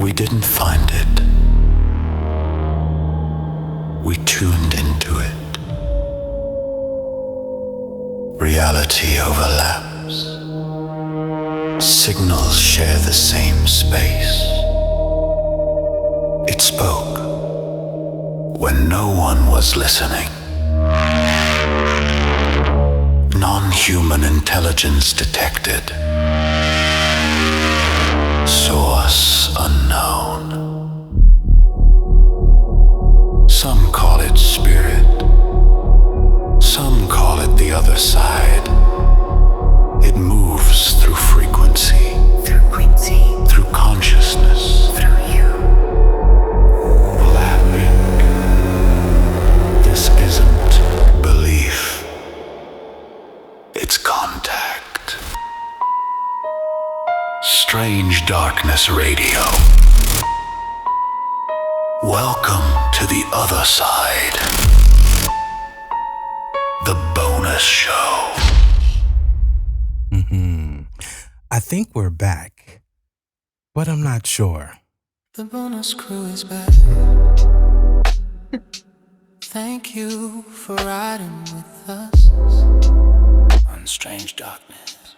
We didn't find it. We tuned into it. Reality overlaps. Signals share the same space. It spoke when no one was listening. Non-human intelligence detected. Source unknown. Some call it spirit. Some call it the other side. It moves through frequency. Through consciousness. Through you. Laughing. This isn't belief. It's contact. Strange Darkness Radio. Welcome to the other side. The bonus show. I think we're back, but I'm not sure. The bonus crew is back. Thank you for riding with us on Strange Darkness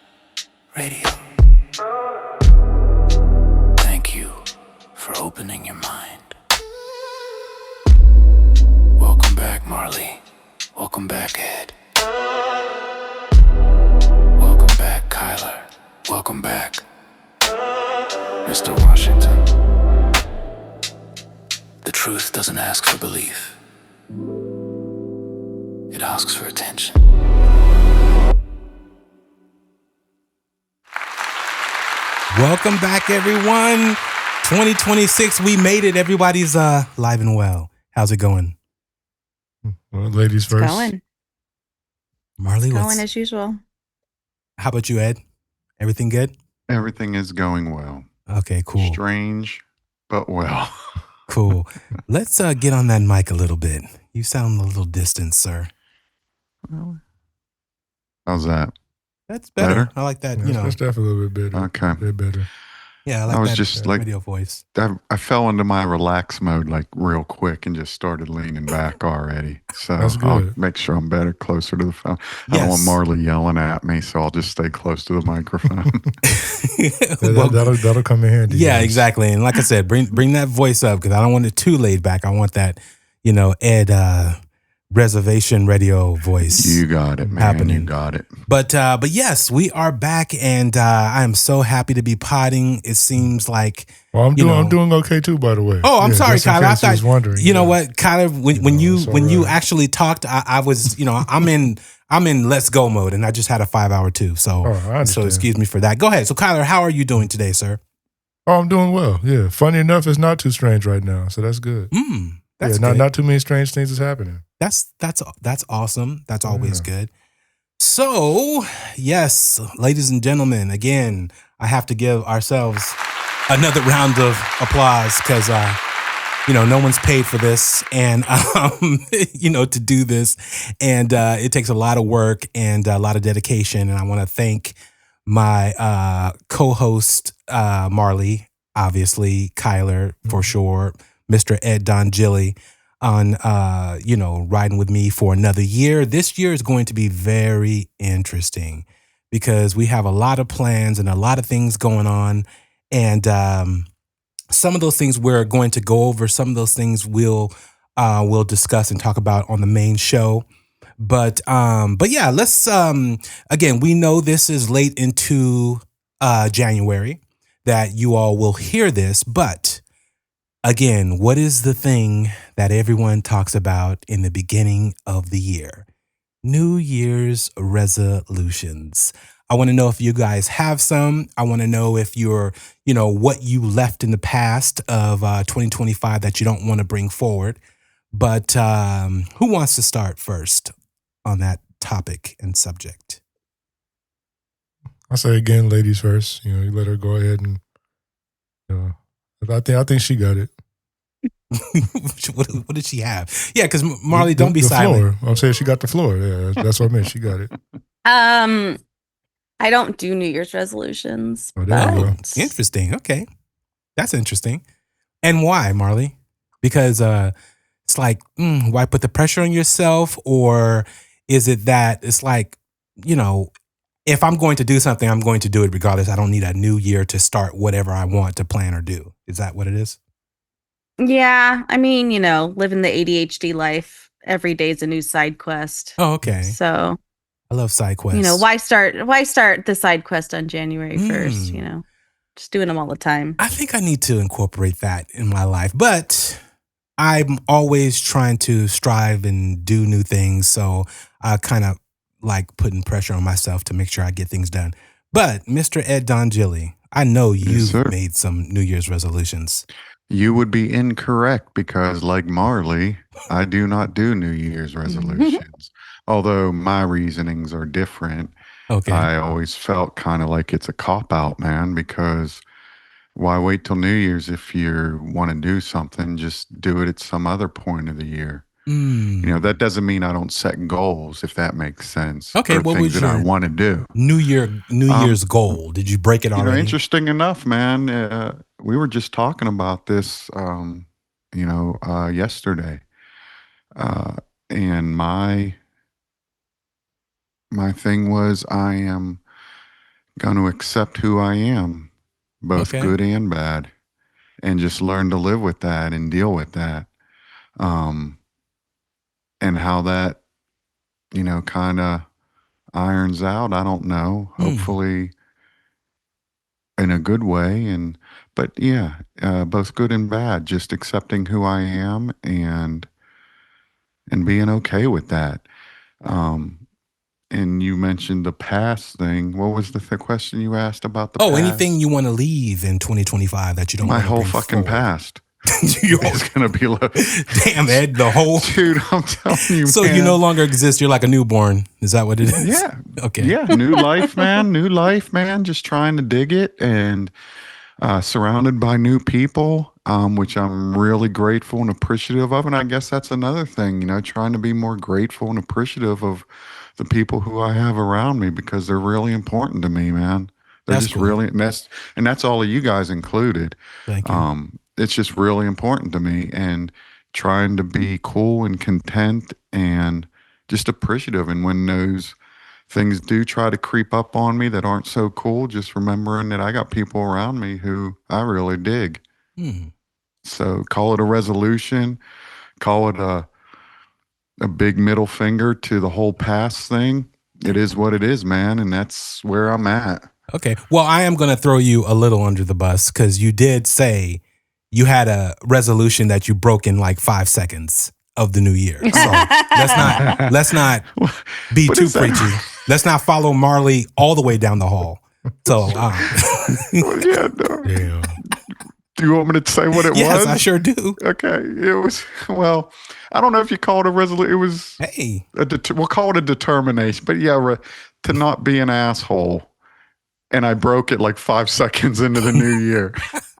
Radio. Thank you for opening your mind. Welcome back, Marlee. Welcome back, Ed. Welcome back, Kyler. Welcome back, Mr. Washington. The truth doesn't ask for belief. It asks for attention. Welcome back, everyone. 2026, we made it. Everybody's live and well. How's it going? Well, ladies first. Going. Marlee, Going as usual. How about you, Ed? Everything good? Everything is going well. Okay, cool. Strange, but well. Cool. Let's get on that mic a little bit. You sound a little distant, sir. How's that? That's better. Better? I like that. That's definitely a little bit better. Okay. A bit better. Yeah, I like I was that just like- radio voice. I fell into my relax mode like real quick and just started leaning back already. So That's I'll good. make sure I'm better closer to the phone. I don't want Yes. Marlee yelling at me, so I'll just stay close to the microphone. Well, That'll come in handy. yeah, guys. exactly. And like I said, bring that voice up because I don't want it too laid back. I want that, Ed reservation radio voice. You got it, man. Happening. You got it. But yes, we are back, and I am so happy to be potting. It seems like Well, I'm you doing know- okay too, by the way. Oh, I'm Yeah, sorry, just in Kyler. I case you was thought wondering. you know yeah. what, Kyler. When No, it's all you right. actually talked, I was I'm in let's go mode, and I just had a 5-hour too. So Oh, I understand. excuse me for that. Go ahead. So Kyler, how are you doing today, sir? Oh, I'm doing well. Yeah. Funny enough, it's not too strange right now, so that's good. That's yeah, good. not too many strange things is happening. That's awesome. That's always good. So, yes, ladies and gentlemen, again, I have to give ourselves another round of applause because, no one's paid for this and, to do this. And it takes a lot of work and a lot of dedication. And I want to thank my co-host, Marlee, obviously, Kyler, for sure, Mr. Ed Don Gilly, on riding with me for another year. This year is going to be very interesting because we have a lot of plans and a lot of things going on, and some of those things we're going to go over. Some of those things we'll discuss and talk about on the main show. But yeah, let's again, we know this is late into January that you all will hear this, but again, what is the thing that everyone talks about in the beginning of the year? New Year's resolutions. I want to know if you guys have some. I want to know if you're, what you left in the past of 2025 that you don't want to bring forward. But who wants to start first on that topic and subject? I say again, ladies first. You let her go ahead and. I think she got it. What did she have? Yeah, because Marlee, don't be the silent. Floor. I'm saying she got the floor. Yeah, that's what I meant. She got it. I don't do New Year's resolutions. Oh, there you go. but Interesting. Okay. That's interesting. And why, Marlee? Because it's like, why put the pressure on yourself? Or is it that it's like, you know, if I'm going to do something, I'm going to do it regardless. I don't need a new year to start whatever I want to plan or do. Is that what it is? Yeah, I mean, living the ADHD life, every day's a new side quest. Oh, okay. So, I love side quests. why start the side quest on January 1st, Just doing them all the time. I think I need to incorporate that in my life, but I'm always trying to strive and do new things. So I kind of like putting pressure on myself to make sure I get things done. But Mr. Ed Dongili, I know you've sir. made some New Year's resolutions. You would be incorrect because, like Marlee, I do not do New Year's resolutions. Although my reasonings are different. Okay. I always felt kind of like it's a cop out, man, because why wait till New Year's if you want to do something? Just do it at some other point of the year. That doesn't mean I don't set goals, if that makes sense. Okay, or what things was that I your want to do. New Year's goal? Did you break it already? Interesting enough, man. We were just talking about this, yesterday. And my thing was I am going to accept who I am, both Okay. good and bad, and just learn to live with that and deal with that. And how that, kind of irons out, I don't know. Hopefully in a good way. But yeah, both good and bad, just accepting who I am and being okay with that. And you mentioned the past thing. What was the question you asked about the past? Anything you want to leave in 2025 that you don't My want to whole bring fucking forward? past. It's going to be like, damn, Ed, the whole... Dude, I'm telling you, So man. you no longer exist. You're like a newborn. Is that what it is? Yeah. Okay. Yeah. New life, man. Just trying to dig it and surrounded by new people, which I'm really grateful and appreciative of. And I guess that's another thing, trying to be more grateful and appreciative of the people who I have around me because they're really important to me, man. They're That's just cool. really, and that's all of you guys included. Thank you. It's just really important to me and trying to be cool and content and just appreciative. And when those things do try to creep up on me that aren't so cool, just remembering that I got people around me who I really dig. So call it a resolution, call it a big middle finger to the whole past thing. It is what it is, man. And that's where I'm at. Okay. Well, I am going to throw you a little under the bus because you did say you had a resolution that you broke in like 5 seconds of the new year. So let's not be too preachy. Let's not follow Marlee all the way down the hall. So, yeah, no. Damn. Do you want me to say what it was? Yes, I sure do. Okay. It was, well, I don't know if you call it a resolution. It was, we'll call it a determination. But yeah, to not be an asshole. And I broke it like 5 seconds into the new year.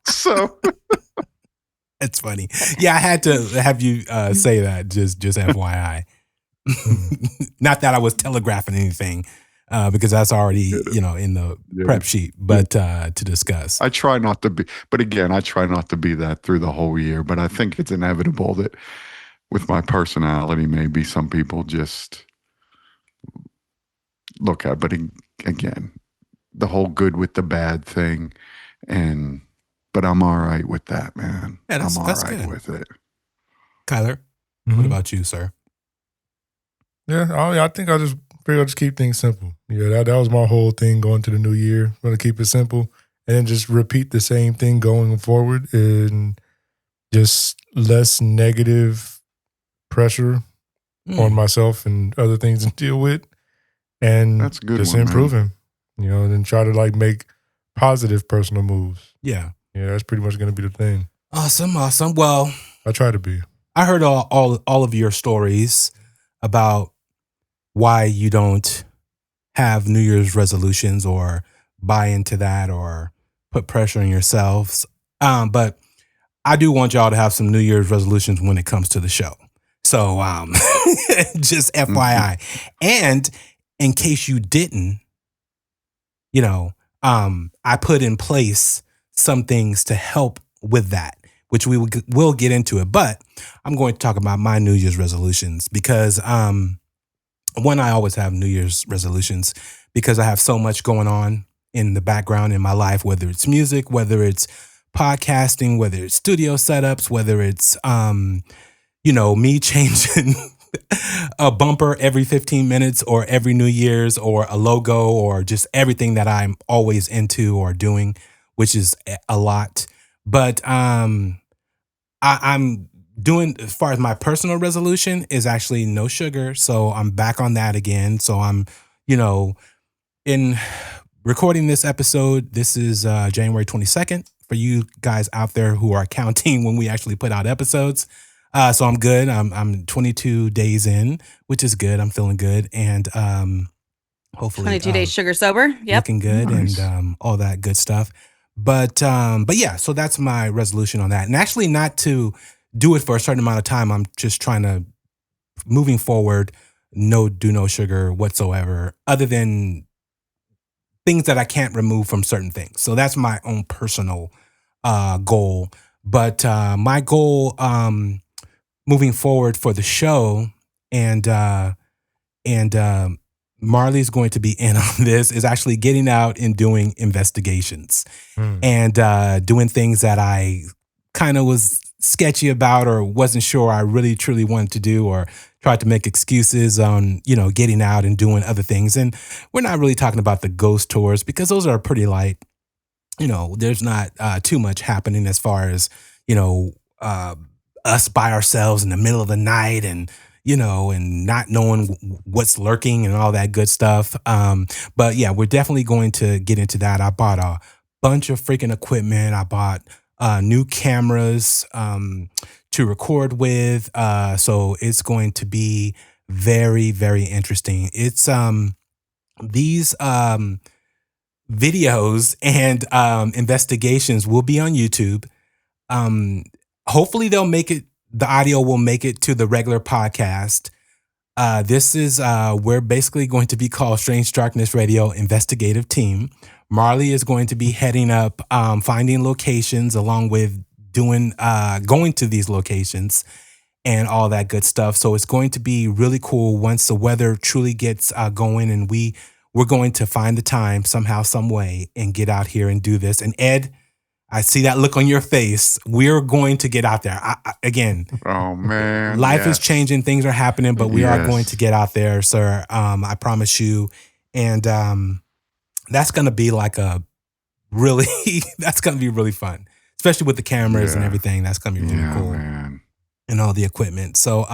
So. It's funny. Yeah, I had to have you say that, just FYI. Not that I was telegraphing anything, because that's already, in the prep sheet, but to discuss. I try not to be, but again, I try not to be that through the whole year, but I think it's inevitable that with my personality, maybe some people just look at, but again, the whole good with the bad thing, but I'm all right with that, man. Yeah, I'm all right good. with it. Kyler, what about you, sir? Yeah, I think I'll just keep things simple. Yeah, that was my whole thing going to the new year. I'm going to keep it simple and then just repeat the same thing going forward and just less negative pressure on myself and other things to deal with. And that's a good just one, improving, and then try to make positive personal moves. Yeah. Yeah, that's pretty much going to be the thing. Awesome. Well, I try to be. I heard all of your stories about why you don't have New Year's resolutions or buy into that or put pressure on yourselves. But I do want y'all to have some New Year's resolutions when it comes to the show. So just FYI. And in case you didn't, I put in place some things to help with that. which we will get into it. But I'm going to talk about my New Year's resolutions because one, I always have New Year's resolutions because I have so much going on in the background in my life, whether it's music, whether it's podcasting, whether it's studio setups, whether it's me changing a bumper every 15 minutes or every New Year's or a logo or just everything that I'm always into or doing, which is a lot. But I'm doing, as far as my personal resolution is actually no sugar. So I'm back on that again. So I'm, in recording this episode, this is January 22nd for you guys out there who are counting when we actually put out episodes. So I'm good. I'm 22 days in, which is good. I'm feeling good. And hopefully 22 days sugar sober. Yep. Looking good. Nice. And all that good stuff. But yeah, so that's my resolution on that. And actually not to do it for a certain amount of time. I'm just trying to, moving forward, do no sugar whatsoever, other than things that I can't remove from certain things. So that's my own personal goal. But my goal moving forward for the show, and Marlee's going to be in on this, is actually getting out and doing investigations and doing things that I kind of was sketchy about or wasn't sure I really truly wanted to do, or tried to make excuses on, getting out and doing other things. And we're not really talking about the ghost tours because those are pretty light. There's not too much happening as far as, us by ourselves in the middle of the night and, and not knowing what's lurking and all that good stuff. But yeah, we're definitely going to get into that. I bought a bunch of freaking equipment. I bought new cameras to record with. So it's going to be very, very interesting. It's these videos and investigations will be on YouTube. Hopefully the audio will make it to the regular podcast. This is, we're basically going to be called Strange Darkness Radio Investigative Team. Marlee is going to be heading up, finding locations along with going to these locations and all that good stuff. So it's going to be really cool once the weather truly gets going, and we're going to find the time somehow, some way, and get out here and do this. And Ed, I see that look on your face. We're going to get out there. Again, Oh man, life is yes. changing. Things are happening, but we are Yes. going to get out there, sir. I promise you. And that's going to be that's going to be really fun, especially with the cameras and Yeah. everything. That's going to be really Yeah, cool, man. and all the equipment. So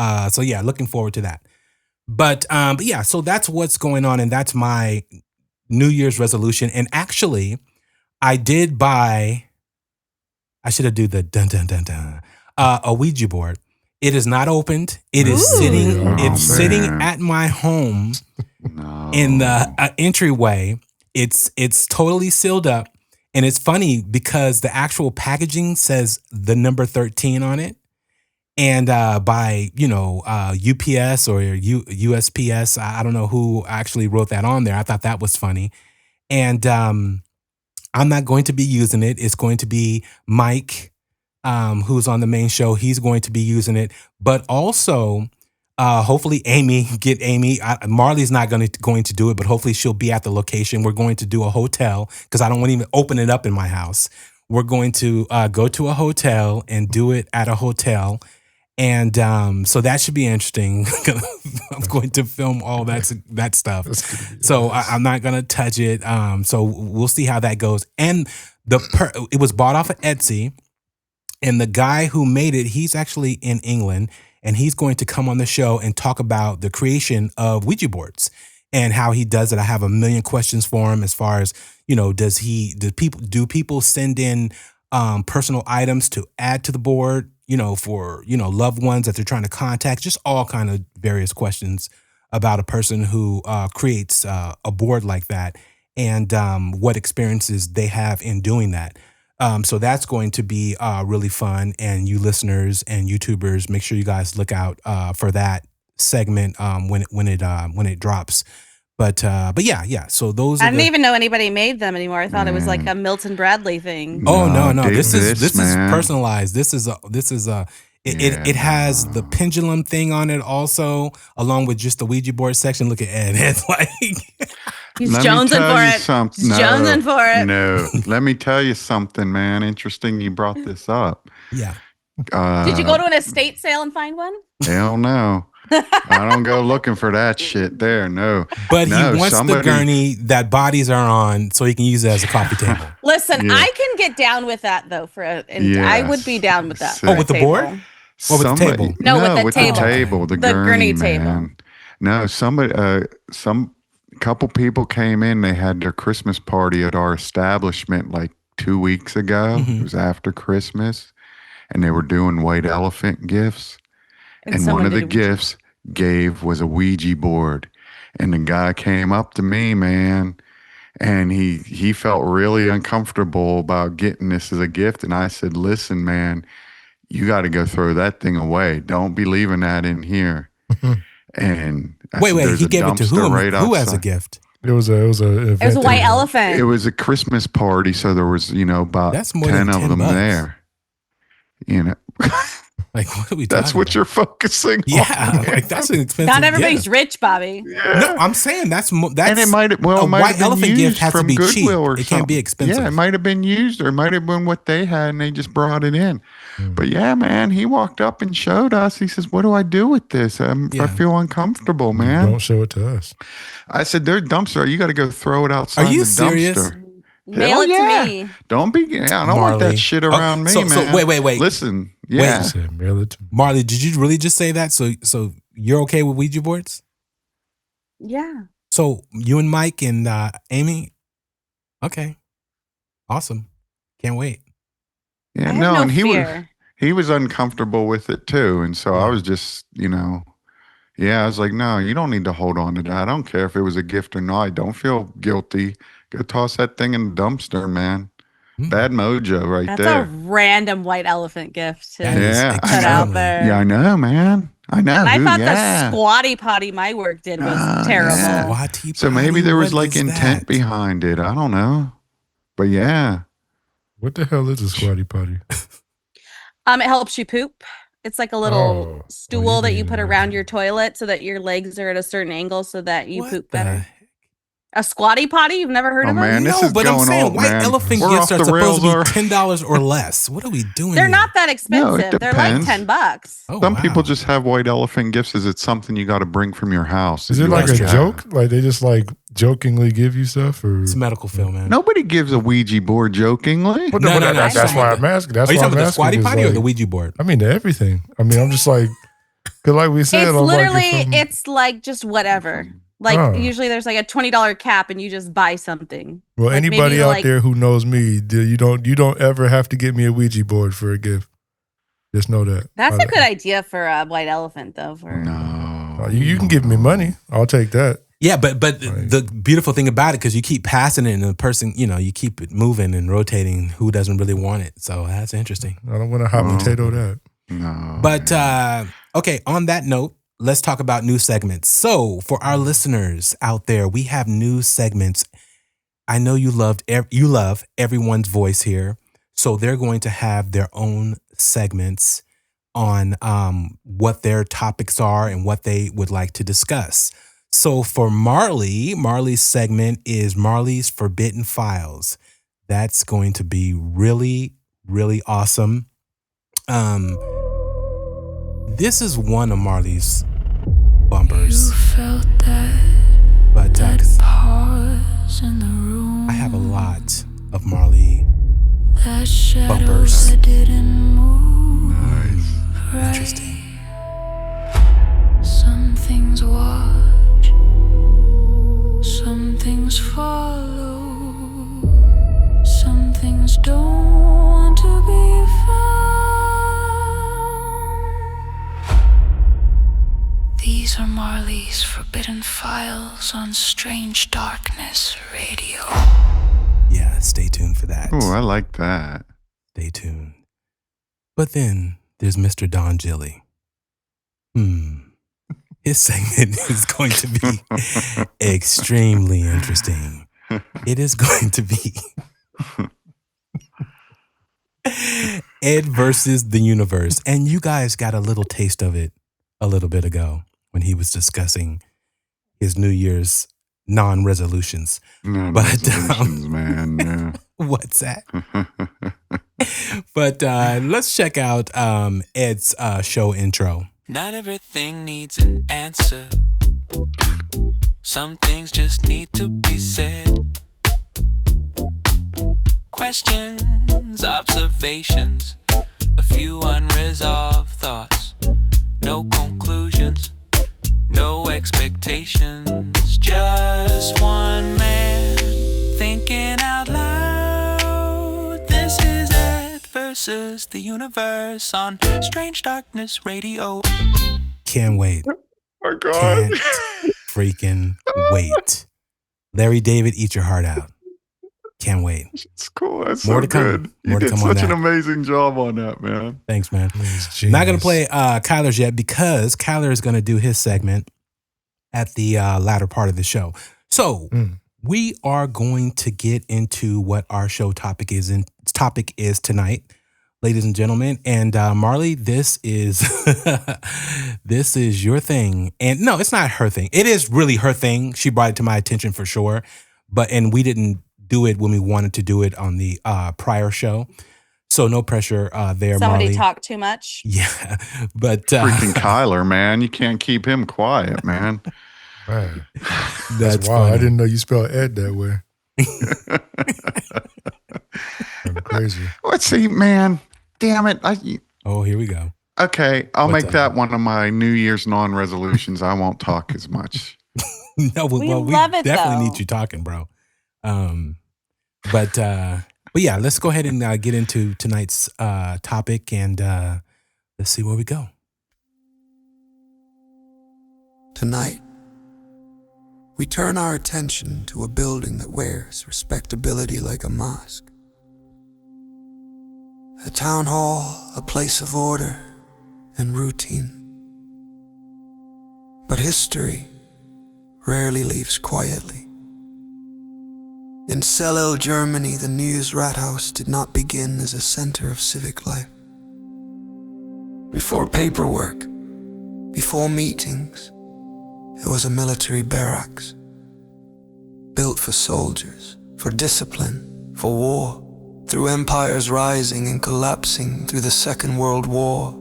yeah, looking forward to that. But yeah, so that's what's going on, and that's my New Year's resolution. And actually, I did buy. I should have do the dun dun dun dun. A Ouija board. It is not opened. It is Ooh. sitting. Oh, It's sitting man. at my home No. in the entryway. It's totally sealed up, and it's funny because the actual packaging says the number 13 on it, and by UPS or USPS. I don't know who actually wrote that on there. I thought that was funny, and I'm not going to be using it. It's going to be Mike, who's on the main show. He's going to be using it. But also, hopefully Amy. Marlee's not going to do it, but hopefully she'll be at the location. We're going to do a hotel because I don't want to even open it up in my house. We're going to go to a hotel and do it at a hotel. And so that should be interesting. I'm going to film all that stuff. So I'm not going to touch it. So we'll see how that goes. And it was bought off of Etsy. And the guy who made it, he's actually in England. And he's going to come on the show and talk about the creation of Ouija boards and how he does it. I have a million questions for him as far as, do people send in personal items to add to the board, for, loved ones that they're trying to contact, just all kind of various questions about a person who creates a board like that, and what experiences they have in doing that. So that's going to be really fun. And you listeners and YouTubers, make sure you guys look out for that segment when it drops. But yeah. So those are I didn't even know anybody made them anymore. I thought it was like Man. a Milton Bradley thing. Oh no. dig This is man. personalized. This is it has the pendulum thing on it also, along with just the Ouija board section. Look at Ed. Ed's like He's Let me jonesing tell for you it. something. He's jonesing for it. No, let me tell you something, man. Interesting you brought this up. yeah. Did you go to an estate sale and find one? Hell no. I don't go looking for that shit there. No. But No, he wants the gurney that bodies are on so he can use it as a coffee table. Listen, Yeah. I can get down with that though. I would be down with that. See. Oh, with the table. board? Or with the table? No, with the with table. the table, the gurney gurney, table. man. No, somebody, some couple people came in. They had their Christmas party at our establishment like 2 weeks ago. Mhm. It was after Christmas, and they were doing white elephant gifts. And one someone of the did a Ouija. gifts was a Ouija board. And the guy came up to me, man, and he felt really uncomfortable about getting this as a gift. And I said, listen, man, you got to go throw that thing away. Don't be leaving that in here. And I Wait, said, "There's he a gave it to dumpster who? right Who as a outside." gift? It was a It was a white event. elephant. It was a Christmas party, so there was, about That's more 10 than of $10. them there. Like, what are we That's talking what about? you're focusing on. Yeah, like that's an expensive Not everybody's gift. rich, Bobby. No, I'm saying that's And it might have, a it might white have been elephant used gift has to from be cheap. Goodwill or It something. can't be expensive. Yeah, it might have been used, or it might have been what they had, and they just brought it in. Mm. But yeah, man, he walked up and showed us. He says, "What do I do with this? I Yeah. feel uncomfortable, man." Don't show it to us. I said, "There's dumpster. You got to go throw it outside Are you the serious? dumpster. Mail Hell it yeah. to me. Don't be. Yeah, I don't want Marlee. that shit Oh, around me, so man. wait. Listen, I yeah, said, mail it to me. Marlee, did you really just say that? So you're okay with Ouija boards? Yeah. So you and Mike and Amy? Okay. Awesome. Can't wait. yeah. I have No, no and fear. he was uncomfortable with it too, and so I Yeah. was just, yeah, I was like, no, you don't need to hold on to that. I don't care if it was a gift or not. Don't feel guilty. Go toss that thing in the dumpster, man. Hmm. Bad mojo right That's a there. random white elephant gift to That is Yeah, put out extremely- there. Yeah, I know, man. I know. And I thought yeah. the squatty potty my work did was terrible. yeah. Squatty So maybe potty? there was What like is intent that? behind it. I don't know. But yeah. What the hell is a squatty potty? It helps you poop. It's like a little Oh, stool you that you mean put like- around your toilet so that your legs are at a certain angle so that you What poop the better. heck? A squatty potty? You've never heard Oh, of man, them? this No, is but I'm going saying old, white man. elephant We're gifts off are the supposed to be rails, $10 or less. What are we doing? They're here? not that expensive. They're like depends. $10. Oh, Some wow. people just have white elephant gifts as it's something you got to bring from your house. Is that it you like a already have. joke? Like they just like jokingly give you stuff, or It's medical film, man. Nobody gives a Ouija board jokingly. What No, the- no, no, That's I'm why talking I'm asking. That's Are you why talking I'm about the asking. squatty is potty or like- the Ouija board? I mean everything. I mean, I'm just like, cause like we said, It's I'm like, literally, if I'm- it's like just whatever. Like Oh. usually there's like a $20 cap and you just buy something. well, like, maybe anybody you out like- there who knows me, you don't ever have to get me a Ouija board for a gift. Just know that. That's a good idea for a white elephant though. No. You can give me money. I'll take that. Yeah, but Right. the beautiful thing about it, because you keep passing it and the person, you keep it moving and rotating who doesn't really want it. So that's interesting. I don't want to hot Oh. potato that. No. But okay, on that note, let's talk about new segments. So for our listeners out there, we have new segments. I know you love everyone's voice here. So they're going to have their own segments on what their topics are and what they would like to discuss. So for Marlee's segment is Marlee's Forbidden Files. That's going to be really, really awesome. This is one of Marlee's bumpers, Felt that but pause in the room. I have a lot of Marlee That shadow bumpers. that didn't move. Right. Interesting. Some things watch, some things follow, some things don't want to be found. These are Marlee's Forbidden Files on Strange Darkness Radio. Yeah, stay tuned for that. Oh, I like that. Stay tuned. But then there's Mr. Don Gilly. His segment is going to be extremely interesting. It is going to be Ed versus the universe. And you guys got a little taste of it a little bit ago when he was discussing his New Year's non-resolutions. Resolutions, man. Yeah. What's that? But let's check out Ed's show intro. Not everything needs an answer. Some things just need to be said. Questions, observations, a few unresolved thoughts. No conclusions, no expectations. Just one man thinking out loud. This is Ed versus the universe on Strange Darkness Radio. Can't wait. Oh my God. Can't freaking wait. Larry David, eat your heart out. Can't wait. It's cool. That's More so to come. good. More You to did come on such an that. amazing job on that, man. Thanks, man. He's Not going genius. to play Kyler's yet because Kyler is going to do his segment at the latter part of the show. So we are going to get into what our show topic is tonight, ladies and gentlemen. And Marlee, this is this is your thing. And no, it's not her thing. It is really her thing. She brought it to my attention for sure. And we didn't do it when we wanted to do it on the prior show. So no pressure there, Somebody Marlee. talked too much. Yeah, but Freaking Kyler, man. You can't keep him quiet, man. Man, that's wow. I funny. didn't know you spelled Ed that way. Kinda crazy. Let's see, man. Damn it. Oh, here we go. Okay, I'll What's make up? that one of my New Year's non-resolutions. I won't talk as much. No, We well, we love it, definitely though. need you talking, bro. But yeah, let's go ahead and get into tonight's topic, and let's see where we go. Tonight, we turn our attention to a building that wears respectability like a mask. A town hall, a place of order and routine. But history rarely leaves quietly. In Celle, Germany, the Neues Rathaus did not begin as a center of civic life. Before paperwork, before meetings, it was a military barracks, built for soldiers, for discipline, for war, through empires rising and collapsing through the Second World War.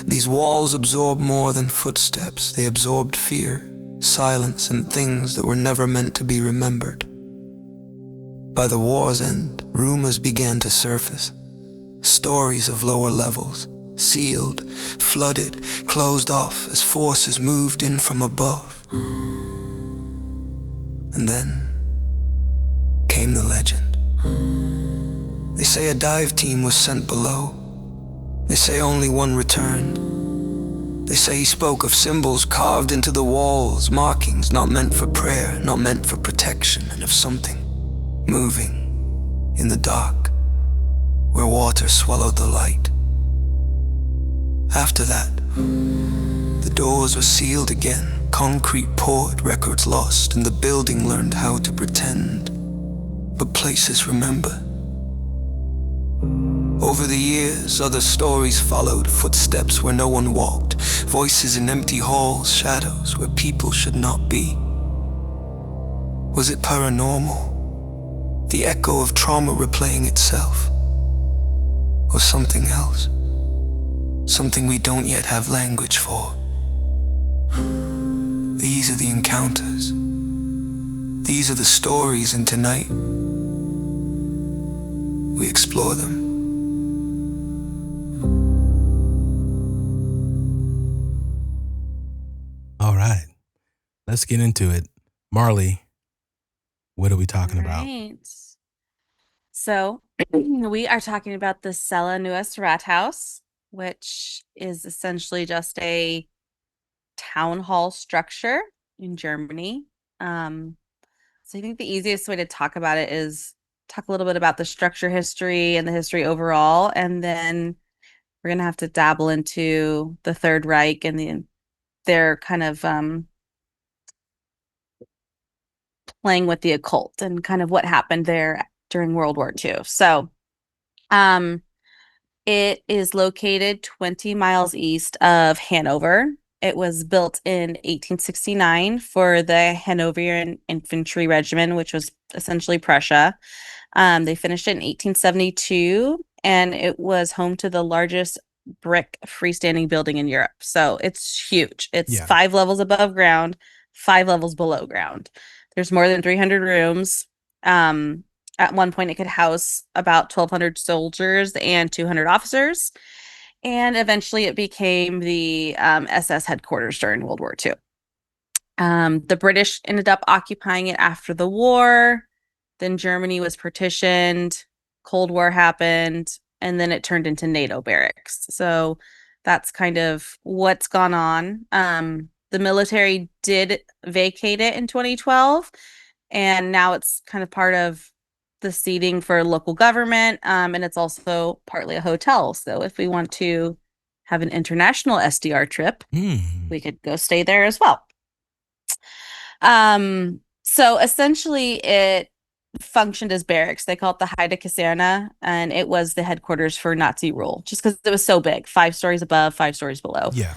These walls absorbed more than footsteps. They absorbed fear, silence, and things that were never meant to be remembered. By the war's end, rumors began to surface. Stories of lower levels, sealed, flooded, closed off as forces moved in from above. And then came the legend. They say a dive team was sent below. They say only one returned. They say he spoke of symbols carved into the walls, markings not meant for prayer, not meant for protection, and of something moving in the dark where water swallowed the light. After that, the doors were sealed again, concrete poured, records lost, and the building learned how to pretend. But places remember. Over the years, other stories followed, footsteps where no one walked, voices in empty halls, shadows where people should not be. Was it paranormal? The echo of trauma replaying itself? Or something else? Something we don't yet have language for. These are the encounters. These are the stories, and tonight, we explore them. All right, let's get into it. Marlee, what are we talking about? Right. So we are talking about the Celle Neues Rathaus, which is essentially just a town hall structure in Germany. So I think the easiest way to talk about it is talk a little bit about the structure history and the history overall, and then we're gonna have to dabble into the Third Reich and the they're kind of playing with the occult and kind of what happened there during World War II. So, it is located 20 miles east of Hanover. It was built in 1869 for the Hanoverian Infantry Regiment, which was essentially Prussia. They finished it in 1872, and it was home to the largest brick freestanding building in Europe. So it's huge. It's Yeah. 5 levels above ground, 5 levels below ground. There's more than 300 rooms. At one point, it could house about 1,200 soldiers and 200 officers. And eventually, it became the SS headquarters during World War II. The British ended up occupying it after the war. Then Germany was partitioned. Cold War happened. And then it turned into NATO barracks. So that's kind of what's gone on. The military did vacate it in 2012. And now it's kind of part of the seating for local government. And it's also partly a hotel. So if we want to have an international SDR trip, we could go stay there as well. So essentially it functioned as barracks. They call it the Heide Kaserne, and it was the headquarters for Nazi rule, just because it was so big, 5 stories above, 5 stories below. Yeah.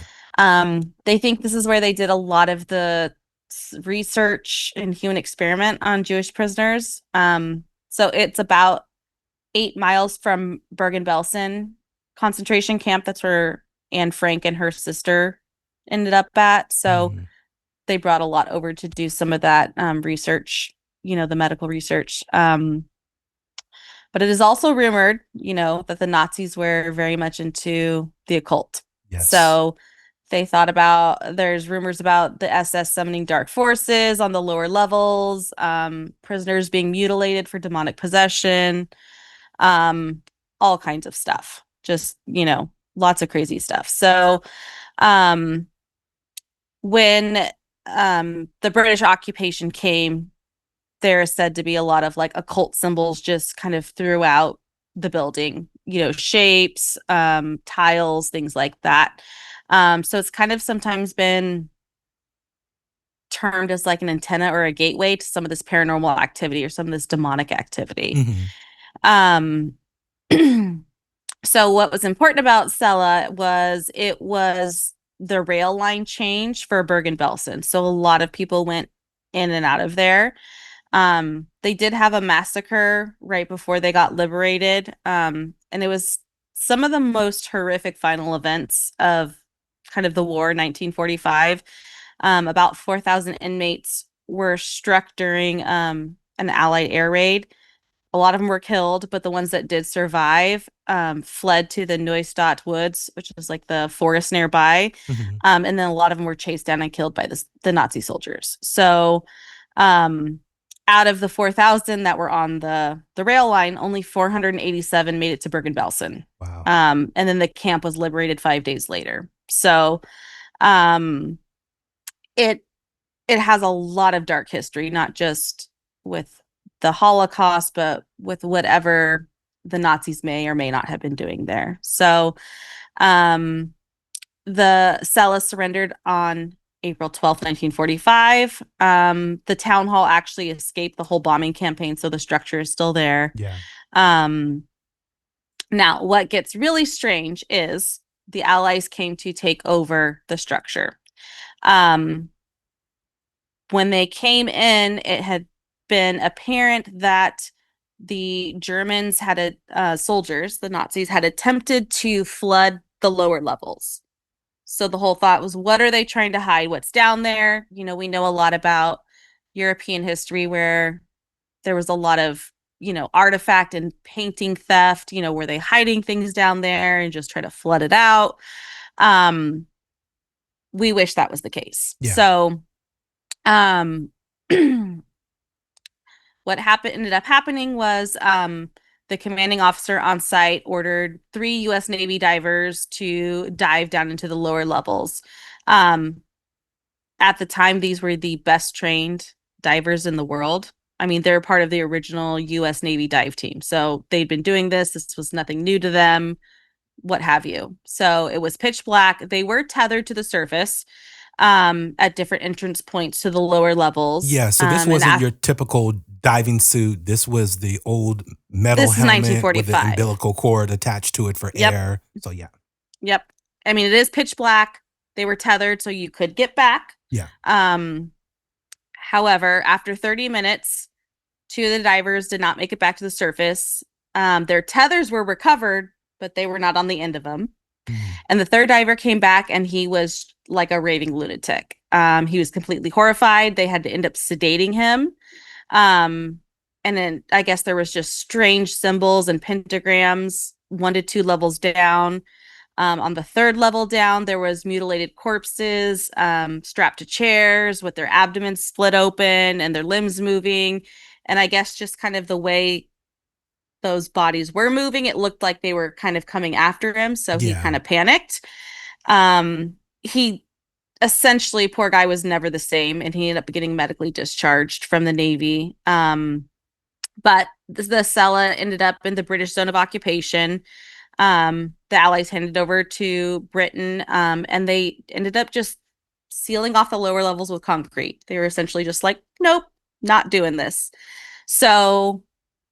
They think this is where they did a lot of the research and human experiment on Jewish prisoners. So it's about 8 miles from Bergen-Belsen concentration camp. That's where Anne Frank and her sister ended up at. So they brought a lot over to do some of that research, the medical research. But it is also rumored, that the Nazis were very much into the occult. Yes. So there's rumors about the SS summoning dark forces on the lower levels, prisoners being mutilated for demonic possession, all kinds of stuff. Just, lots of crazy stuff. So, when the British occupation came, there is said to be a lot of like occult symbols just kind of throughout the building, shapes, tiles, things like that. So it's kind of sometimes been termed as like an antenna or a gateway to some of this paranormal activity or some of this demonic activity. So what was important about Celle was it was the rail line change for Bergen-Belsen. So a lot of people went in and out of there. They did have a massacre right before they got liberated. And it was some of the most horrific final events of kind of the war, 1945. About 4,000 inmates were struck during an Allied air raid. A lot of them were killed, but the ones that did survive fled to the Neues woods, which is like the forest nearby. And then a lot of them were chased down and killed by the Nazi soldiers. So out of the 4,000 that were on the rail line, only 487 made it to Bergen-Belsen. Wow. And then the camp was liberated 5 days later. So it has a lot of dark history, not just with the Holocaust, but with whatever the Nazis may or may not have been doing there. So the Celle surrendered on April 12th, 1945. The town hall actually escaped the whole bombing campaign, so the structure is still there. Yeah. Now, what gets really strange is the Allies came to take over the structure. When they came in, it had been apparent that the Germans soldiers, the Nazis, had attempted to flood the lower levels. So the whole thought was, what are they trying to hide? What's down there? We know a lot about European history where there was a lot of, artifact and painting theft. Were they hiding things down there and just try to flood it out? We wish that was the case. Yeah. So, what ended up happening was the commanding officer on site ordered 3 U.S. Navy divers to dive down into the lower levels. At the time, these were the best trained divers in the world. I mean, they're part of the original U.S. Navy dive team. So they'd been doing this. This was nothing new to them, what have you. So it was pitch black. They were tethered to the surface. at different entrance points to the lower levels. Yeah, so this wasn't your typical diving suit. This was the old metal This is helmet with the 1945. umbilical cord attached to it for Yep. air. So yeah. Yep. I mean, it is pitch black. They were tethered, so you could get back. Yeah. However, after 30 minutes, 2 of the divers did not make it back to the surface. Their tethers were recovered, but they were not on the end of them. And the 3rd diver came back, and he was like a raving lunatic. He was completely horrified. They had to end up sedating him. And then I guess there was just strange symbols and pentagrams 1 to 2 levels down. On the 3rd level down, there was mutilated corpses strapped to chairs with their abdomens split open and their limbs moving. And I guess just kind of the way those bodies were moving, it looked like they were kind of coming after him. So he kind of panicked. He essentially, poor guy, was never the same, and he ended up getting medically discharged from the Navy. But the Celle ended up in the British zone of occupation. The Allies handed over to Britain, and they ended up just sealing off the lower levels with concrete. They were essentially just like, nope, not doing this. So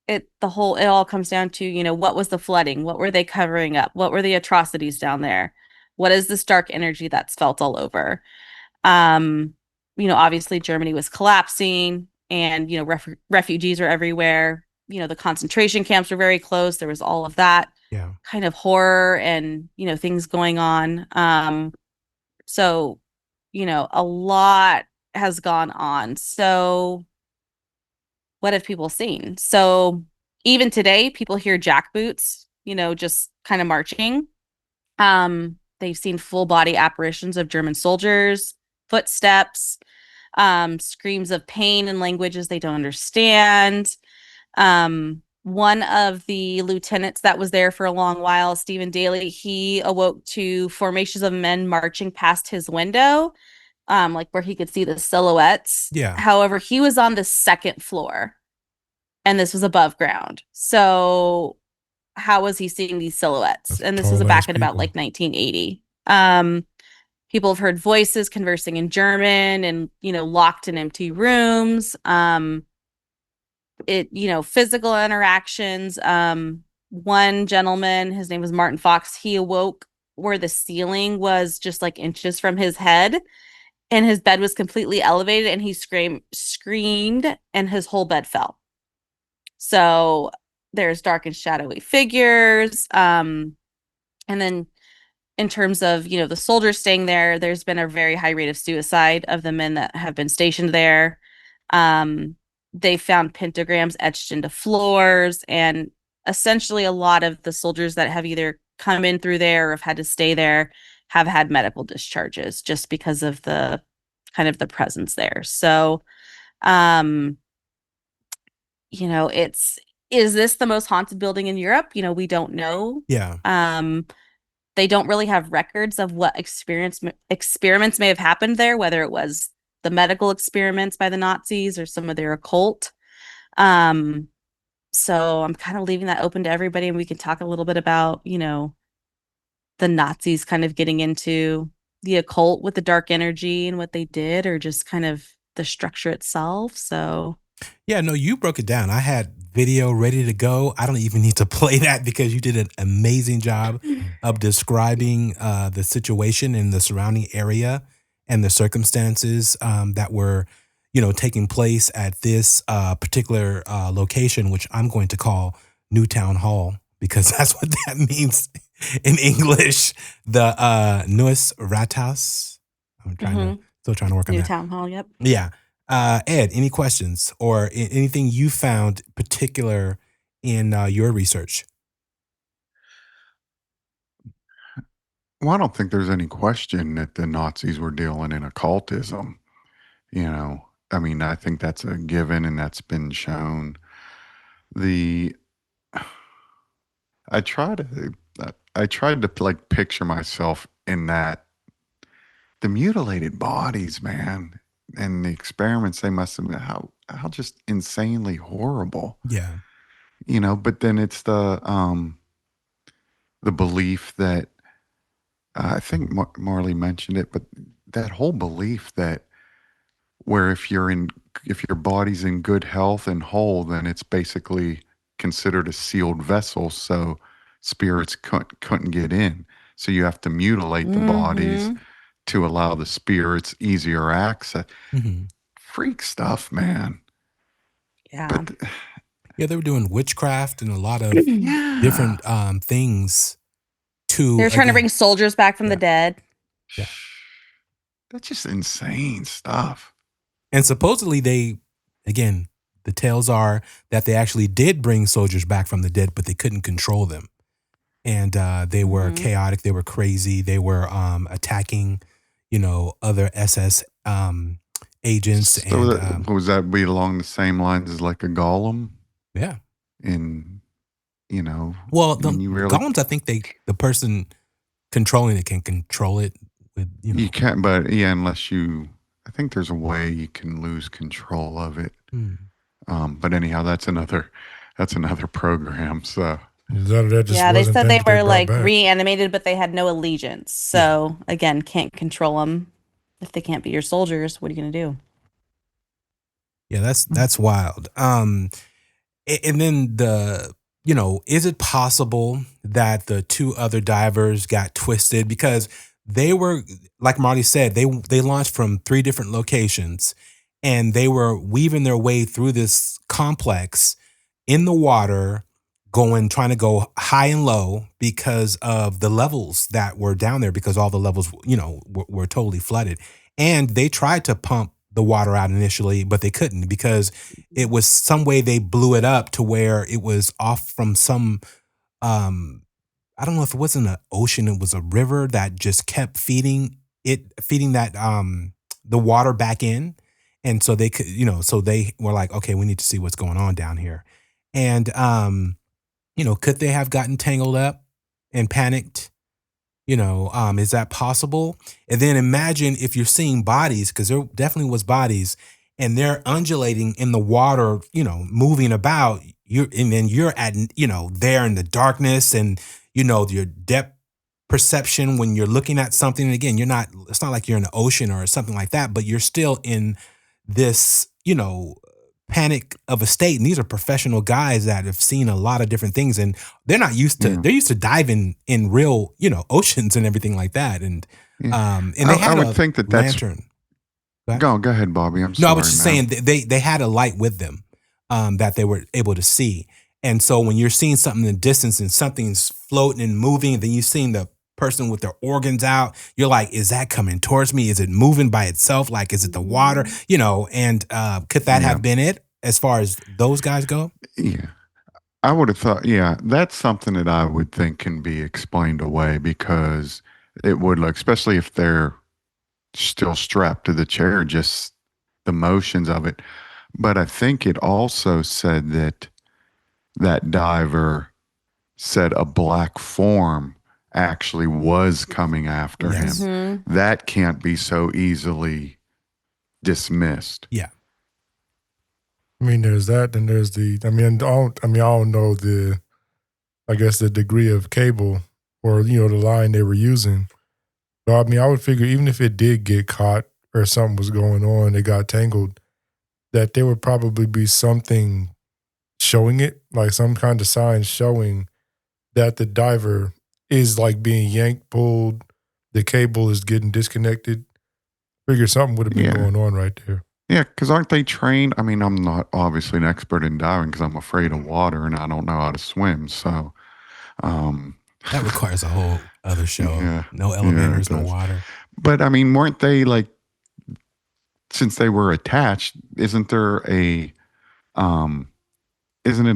it all comes down to, you know, what was the flooding? What were they covering up? What were the atrocities down there? What is this dark energy that's felt all over? You know, obviously Germany was collapsing, and, you know, refugees were everywhere. You know, the concentration camps were very close. There was all of that kind of horror and, you know, things going on. So, you know, a lot has gone on. So what have people seen? So even today, people hear jackboots, you know, just kind of marching. They've seen full body apparitions of German soldiers, footsteps, screams of pain in languages they don't understand. One of the lieutenants that was there for a long while, Stephen Daly, he awoke to formations of men marching past his window, like where he could see the silhouettes. Yeah. However, he was on the 2nd floor, and this was above ground. So how was he seeing these silhouettes? And this was back in about like 1980. People have heard voices conversing in German and, you know, locked in empty rooms. You know, physical interactions. One gentleman, his name was Martin Fox, he awoke where the ceiling was just like inches from his head, and his bed was completely elevated, and he screamed, and his whole bed fell. So there's dark and shadowy figures. And then in terms of, you know, the soldiers staying there, there's been a very high rate of suicide of the men that have been stationed there. They found pentagrams etched into floors, and essentially a lot of the soldiers that have either come in through there or have had to stay there have had medical discharges just because of the kind of the presence there. So, you know, is this the most haunted building in Europe? You know, we don't know. Yeah. They don't really have records of what experiments may have happened there, whether it was the medical experiments by the Nazis or some of their occult. So I'm kind of leaving that open to everybody, and we can talk a little bit about, you know, the Nazis kind of getting into the occult with the dark energy and what they did, or just kind of the structure itself. So yeah, no, you broke it down. I had video ready to go. I don't even need to play that because you did an amazing job of describing the situation in the surrounding area and the circumstances that were, you know, taking place at this particular location, which I'm going to call Newtown Hall, because that's what that means in English. The Neues Rathaus. I'm still trying to work on that. Newtown Hall. Yep. Yeah. Ed, any questions or anything you found particular in your research? Well, I don't think there's any question that the Nazis were dealing in occultism. You know, I mean, I think that's a given, and that's been shown. I tried to like picture myself in that, the mutilated bodies, man, and the experiments they must have been, how just insanely horrible. Yeah. You know, but then it's the belief that I think Marlee mentioned it, but that whole belief that where if your body's in good health and whole, then it's basically considered a sealed vessel, so spirits couldn't get in. So you have to mutilate the bodies to allow the spirits easier access. Mm-hmm. Freak stuff, man. Yeah. But Yeah, they were doing witchcraft and a lot of yeah, different things to. They were trying to again, bring soldiers back from the dead. Yeah. that's just insane stuff. And supposedly the tales are that they actually did bring soldiers back from the dead, but they couldn't control them. And they were chaotic. They were crazy. They were attacking, other SS agents. So And was that be along the same lines as like a golem? yeah. In Well, the when you really golems, I think the person controlling it can control it with, you can't, but yeah, unless I think there's a way you can lose control of it. But anyhow, that's another program. So That just Yeah, they wasn't said them they that were brought like back. reanimated, but they had no allegiance. So again, can't control them. If they can't be your soldiers, what are you gonna do? Yeah, that's wild. And then is it possible that the two other divers got twisted because they were, like Marlee said, they launched from 3 different locations, and they were weaving their way through this complex in the water, trying to go high and low because of the levels that were down there, because all the levels, were totally flooded. And they tried to pump the water out initially, but they couldn't because it was some way they blew it up to where it was off from some, I don't know if it wasn't an ocean, it was a river that just kept feeding that, the water back in. And so they could, so they were like, okay, we need to see what's going on down here. And, could they have gotten tangled up and panicked? Is that possible? And then imagine if you're seeing bodies, because there definitely was bodies, and they're undulating in the water, moving about. And then you're at, there in the darkness, and your depth perception when you're looking at something. And again, it's not like you're in the ocean or something like that, but you're still in this, panic of a state. And these are professional guys that have seen a lot of different things, and they're not used to, they're used to diving in real, oceans and everything like that. And, and they had I would think that lantern. Go ahead, Bobby. I'm sorry. No, I was just saying they had a light with them, that they were able to see. And so when you're seeing something in the distance and something's floating and moving, then you're seeing the person with their organs out, you're like, is that coming towards me? Is it moving by itself? Like, is it the water? And could that have been it as far as those guys go? Yeah. I would have thought, that's something that I would think can be explained away, because it would look, especially if they're still strapped to the chair, just the motions of it. But I think it also said that diver said a black form actually was coming after him. That can't be so easily dismissed. Yeah. I mean, there's that, and there's I don't know I guess the degree of cable or, the line they were using. But I would figure even if it did get caught or something was going on, it got tangled, that there would probably be something showing it, like some kind of sign showing that the diver is like being yanked, pulled, the cable is getting disconnected. Figure something would have been going on right there. Yeah, because aren't they trained? I mean, I'm not obviously an expert in diving because I'm afraid of water and I don't know how to swim. So that requires a whole other show. Yeah, no elevators, no water. But I mean, weren't they like, since they were attached, isn't it a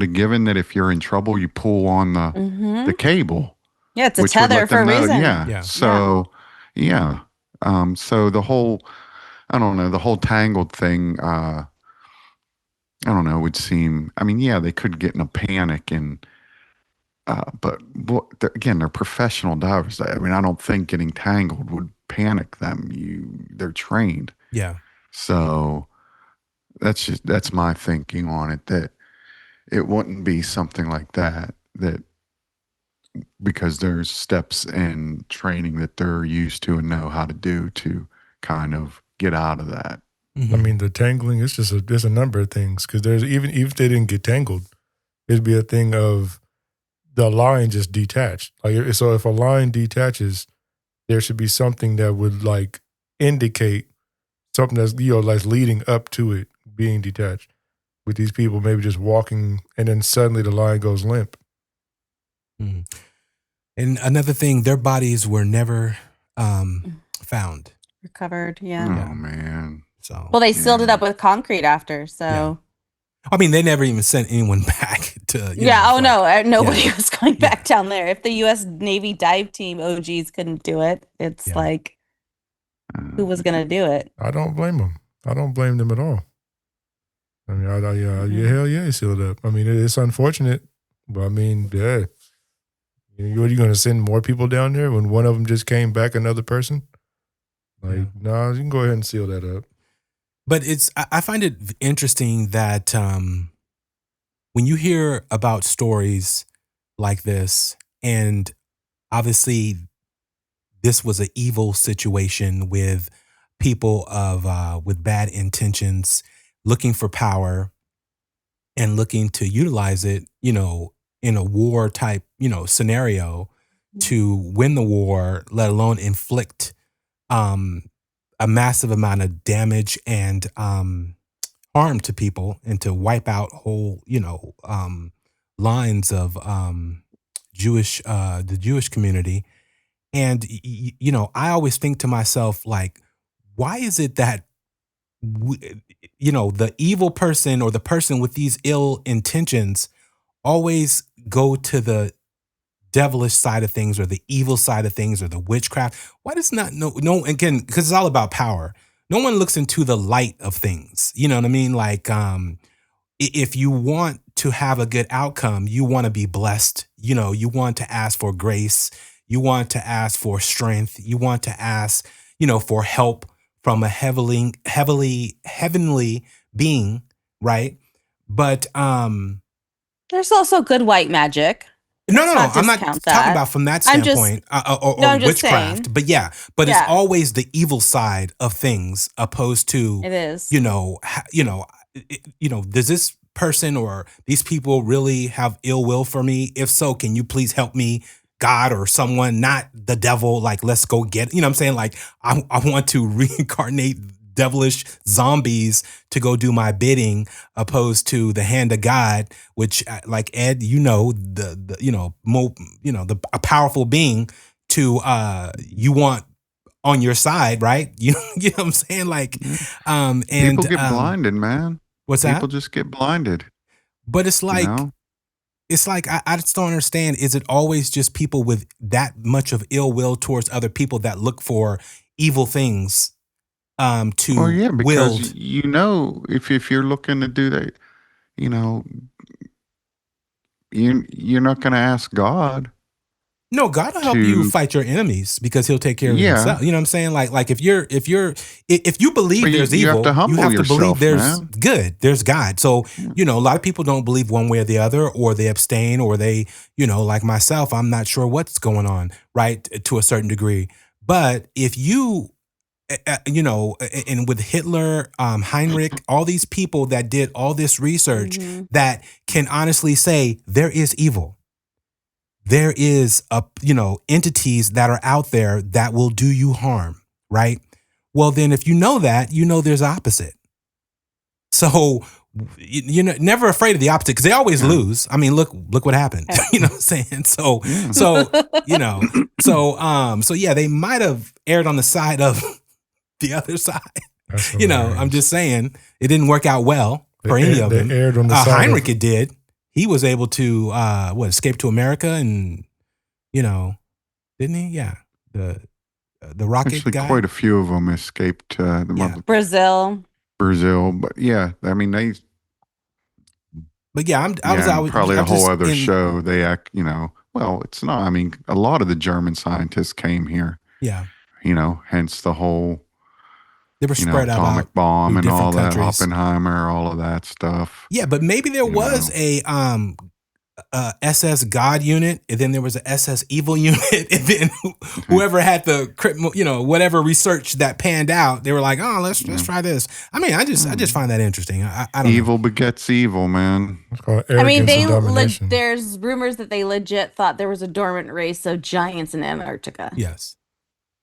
given that if you're in trouble, you pull on the cable? Yeah, it's a tether for a reason. Yeah. So, so the whole, I don't know, the whole tangled thing, I don't know, would seem, I mean, they could get in a panic but again, they're professional divers. I mean, I don't think getting tangled would panic them. They're trained. Yeah. So that's my thinking on it, that it wouldn't be something like that because there's steps and training that they're used to and know how to do to kind of get out of that. I mean, the tangling, there's a number of things, because there's even if they didn't get tangled, it'd be a thing of the line just detached. Like, so if a line detaches, there should be something that would like indicate something that's, like leading up to it being detached. With these people maybe just walking, and then suddenly the line goes limp. Mm-hmm. And another thing, their bodies were never found. Recovered, Oh yeah. man. So Well, they sealed it up with concrete after, so. Yeah. I mean, they never even sent anyone back to. Nobody was going back down there. If the U.S. Navy dive team OGs couldn't do it, it's like, who was going to do it? I don't blame them. I don't blame them at all. I mean, hell yeah, sealed up. I mean, it's unfortunate, but I mean, yeah. What, are you going to send more people down there when one of them just came back another person? Like, no, you can go ahead and seal that up. But I find it interesting that when you hear about stories like this, and obviously this was an evil situation with people with bad intentions, looking for power and looking to utilize it, in a war type, scenario to win the war, let alone inflict a massive amount of damage and harm to people, and to wipe out whole, lines of the Jewish community. And I always think to myself, like, why is it that the evil person or the person with these ill intentions always go to the devilish side of things, or the evil side of things, or the witchcraft? Why does not again, because it's all about power. No one looks into the light of things. You know what I mean? Like, if you want to have a good outcome, you want to be blessed. You want to ask for grace. You want to ask for strength. You want to ask, for help from a heavenly being, right? But there's also good white magic. No. I'm not talking about from that standpoint, or witchcraft. But it's always the evil side of things, opposed to it is. Does this person or these people really have ill will for me? If so, can you please help me, God or someone, not the devil? Like, let's go get. What I'm saying? Like, I want to reincarnate devilish zombies to go do my bidding, opposed to the hand of God, which, like Ed, a powerful being to you want on your side, right? You know what I'm saying? Like, and people get blinded, man. What's that? People just get blinded. But it's like, it's like I just don't understand. Is it always just people with that much of ill will towards other people that look for evil things? Because wield. If you're looking to do that, you're not going to ask God. No, God will help you fight your enemies, because He'll take care of himself. You know what I'm saying? Like if you believe there's evil, you have to believe there's good. There's God. So a lot of people don't believe one way or the other, or they abstain, or they like myself, I'm not sure what's going on, right, to a certain degree. But if you and with Hitler, Heinrich, all these people that did all this research, that can honestly say there is evil. There is entities that are out there that will do you harm, right? Well, then if you know that, there's opposite. So you're never afraid of the opposite, because they always lose. I mean, look what happened. You know what I'm saying? So they might have erred on the side of the other side. I'm just saying it didn't work out well for any of them. Aired on the side Heinrich, it did. He was able to escape to America, and didn't he? Yeah, the rocket Actually, guy. quite a few of them escaped Brazil, but I mean they. But I was probably a whole other show. They act, well, it's not. I mean, a lot of the German scientists came here. Yeah. Hence the whole. They were spread out, atomic bomb and all countries. That, Oppenheimer, all of that stuff. Yeah, but maybe there was a SS God unit, and then there was a SS Evil unit, and then whoever had the whatever research that panned out, they were like, oh, let's try this. I mean, I just find that interesting. I don't know. Evil begets evil, man. It's called I mean, arrogance and domination. there's rumors that they legit thought there was a dormant race of giants in Antarctica. Yes.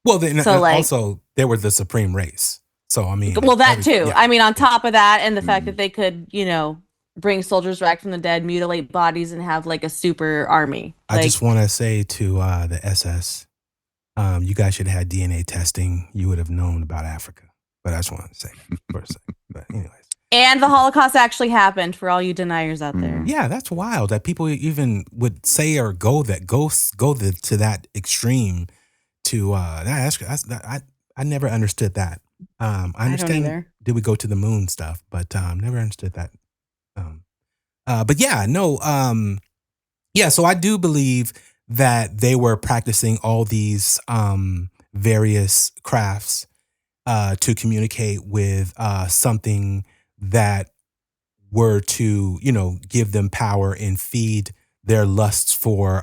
Well, then also they were the supreme race. So I mean, well, that too. Yeah. I mean, on top of that, and the fact that they could, bring soldiers back from the dead, mutilate bodies, and have like a super army. I just want to say to the SS, you guys should have had DNA testing. You would have known about Africa. But I just wanted to say for a second. But anyways. And the Holocaust actually happened for all you deniers out there. Yeah, that's wild that people even would say or go to that extreme to I never understood that. I understand. I don't either. Did we go to the moon stuff? But never understood that. But yeah, no. Yeah, so I do believe that they were practicing all these various crafts to communicate with something that were to, give them power and feed their lusts for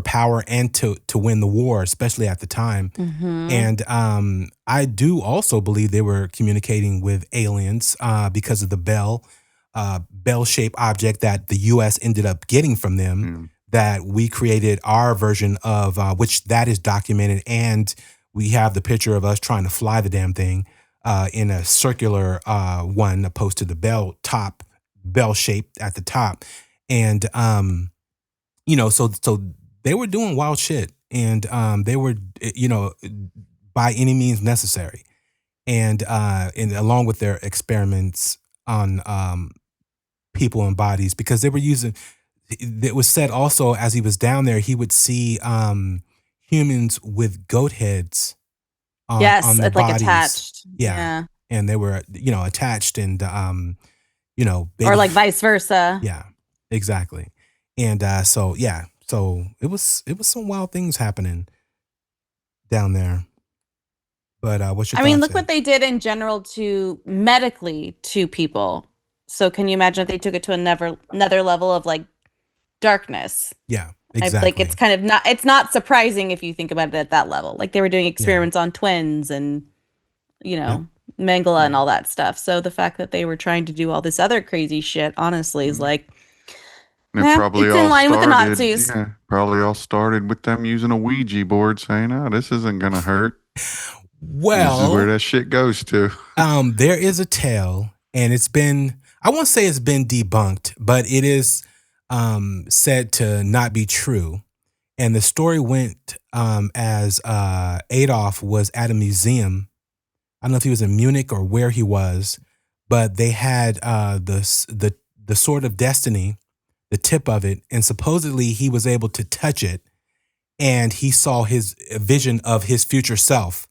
power and to win the war, especially at the time. Mm-hmm. And I do also believe they were communicating with aliens because of the bell-shaped object that the U.S. ended up getting from them. That we created our version of, which that is documented, and we have the picture of us trying to fly the damn thing in a circular one opposed to the bell shape at the top. And, so they were doing wild shit, and they were, by any means necessary. And along with their experiments on people and bodies, because they were using, it was said also as he was down there, he would see humans with goat heads on their bodies. Attached. Yeah. And they were, attached and, or like vice versa. Yeah, exactly. And so it was some wild things happening down there. But what's your thoughts? I mean, look what they did in general to medically to people. So can you imagine if they took it to another level of like darkness? Yeah, exactly. Like it's kind of it's not surprising if you think about it at that level. Like they were doing experiments on twins and, Mengele and all that stuff. So the fact that they were trying to do all this other crazy shit, honestly, is like, probably it's in line with the Nazis. Yeah, probably all started with them using a Ouija board saying, oh, this isn't going to hurt. Well, this is where that shit goes to. There is a tale, and I won't say it's been debunked, but it is said to not be true. And the story went as Adolf was at a museum. I don't know if he was in Munich or where he was, but they had the Sword of Destiny, the tip of it, and supposedly he was able to touch it, and he saw his vision of his future self.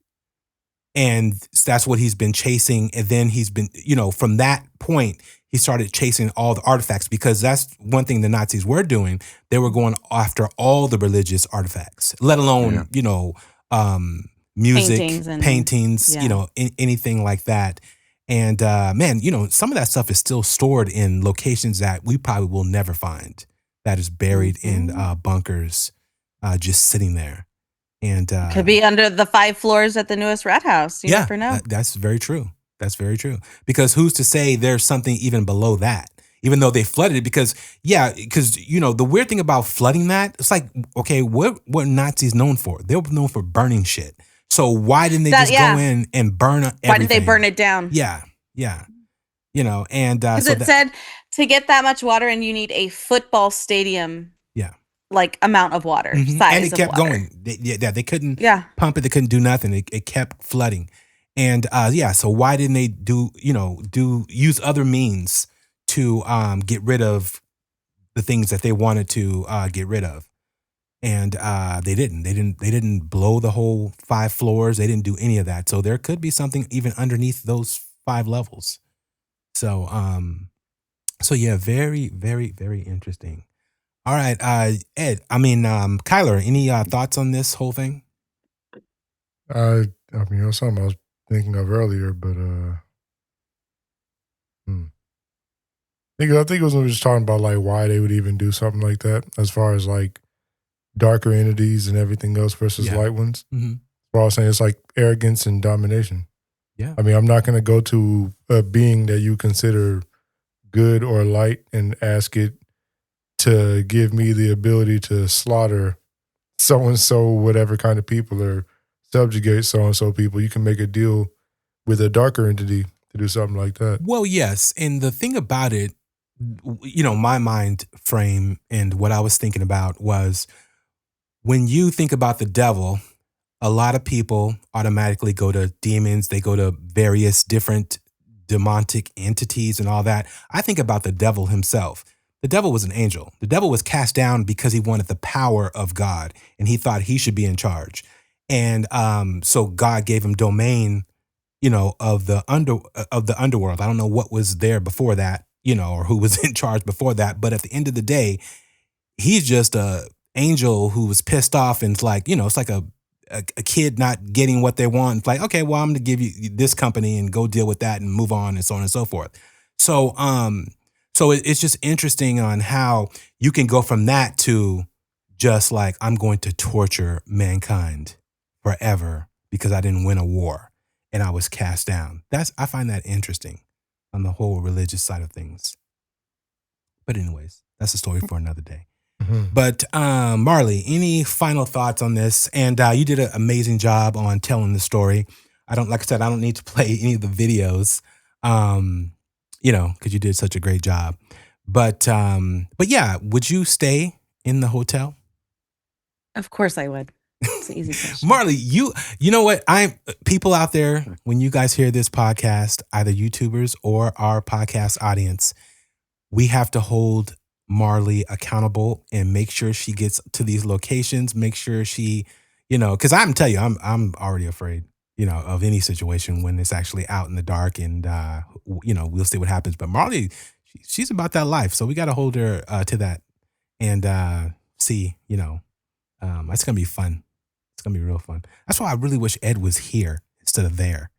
And that's what he's been chasing. And then he's been, from that point, he started chasing all the artifacts, because that's one thing the Nazis were doing. They were going after all the religious artifacts, let alone, music, paintings, anything like that. And man, some of that stuff is still stored in locations that we probably will never find, that is buried in bunkers, just sitting there. And could be under the 5 floors at the Neues Rathaus. You never know. That's very true. That's very true. Because who's to say there's something even below that? Even though they flooded it, because the weird thing about flooding that, it's like, okay, what were Nazis known for? They were known for burning shit. So why didn't they go in and burn everything? Why didn't they burn it down? Yeah. And because it said to get that much water, and you need a football stadium. Like amount of water, size and it of kept water. going. They couldn't pump it. They couldn't do nothing. It kept flooding, and so why didn't they use other means to get rid of the things that they wanted to get rid of? And they didn't. They didn't blow the whole 5 floors. They didn't do any of that. So there could be something even underneath those 5 levels. So yeah, very, very, very interesting. All right, Ed. Kyler. Any thoughts on this whole thing? Something I was thinking of earlier, but I think it was when we were just talking about like why they would even do something like that, as far as like darker entities and everything else versus Yeah. light ones. Mhm. We're all saying it's like arrogance and domination. Yeah. I mean, I'm not going to go to a being that you consider good or light and ask it to give me the ability to slaughter so and so, whatever kind of people, or subjugate so and so people. You can make a deal with a darker entity to do something like that. Well, yes. And the thing about it, my mind frame and what I was thinking about was when you think about the devil, a lot of people automatically go to demons. They go to various different demonic entities and all that. I think about the devil himself. The devil was an angel. The devil was cast down because he wanted the power of God and he thought he should be in charge. And so God gave him domain, of the underworld. I don't know what was there before that, or who was in charge before that. But at the end of the day, he's just a angel who was pissed off, and it's like, it's like a kid not getting what they want. It's like, okay, well, I'm going to give you this company and go deal with that and move on and so on and so forth. So, it's just interesting on how you can go from that to just like, I'm going to torture mankind forever because I didn't win a war and I was cast down. I find that interesting on the whole religious side of things. But anyways, that's a story for another day. Mhm. But Marlee, any final thoughts on this? And you did an amazing job on telling the story. Like I said, I don't need to play any of the videos, because you did such a great job. But yeah, would you stay in the hotel? Of course I would. It's an easy question. Marlee, you know what? People out there, when you guys hear this podcast, either YouTubers or our podcast audience, we have to hold Marlee accountable and make sure she gets to these locations. Make sure she, because I'm tell you, I'm already afraid, of any situation when it's actually out in the dark, and we'll see what happens. But Marlee, she's about that life, so we got to hold her to that, and see, it's gonna be fun. It's gonna be real fun. That's why I really wish Ed was here instead of there.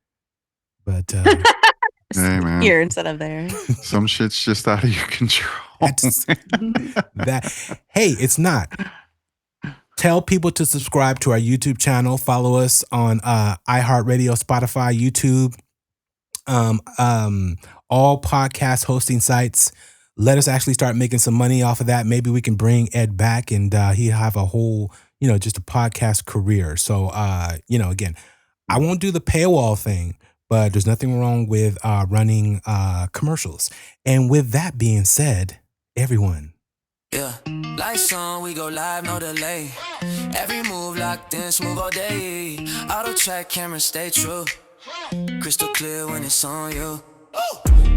But Hey, man. Here instead of there. Some shit's just out of your control. Hey, it's not. Tell people to subscribe to our YouTube channel. Follow us on iHeartRadio, Spotify, YouTube, all podcast hosting sites. Let us actually start making some money off of that. Maybe we can bring Ed back and he'll have a whole, just a podcast career. So, again, I won't do the paywall thing, but there's nothing wrong with running commercials. And with that being said, everyone. Yeah, lights on, we go live, no delay. Every move locked in, smooth all day. Auto track, camera, stay true. Crystal clear when it's on you.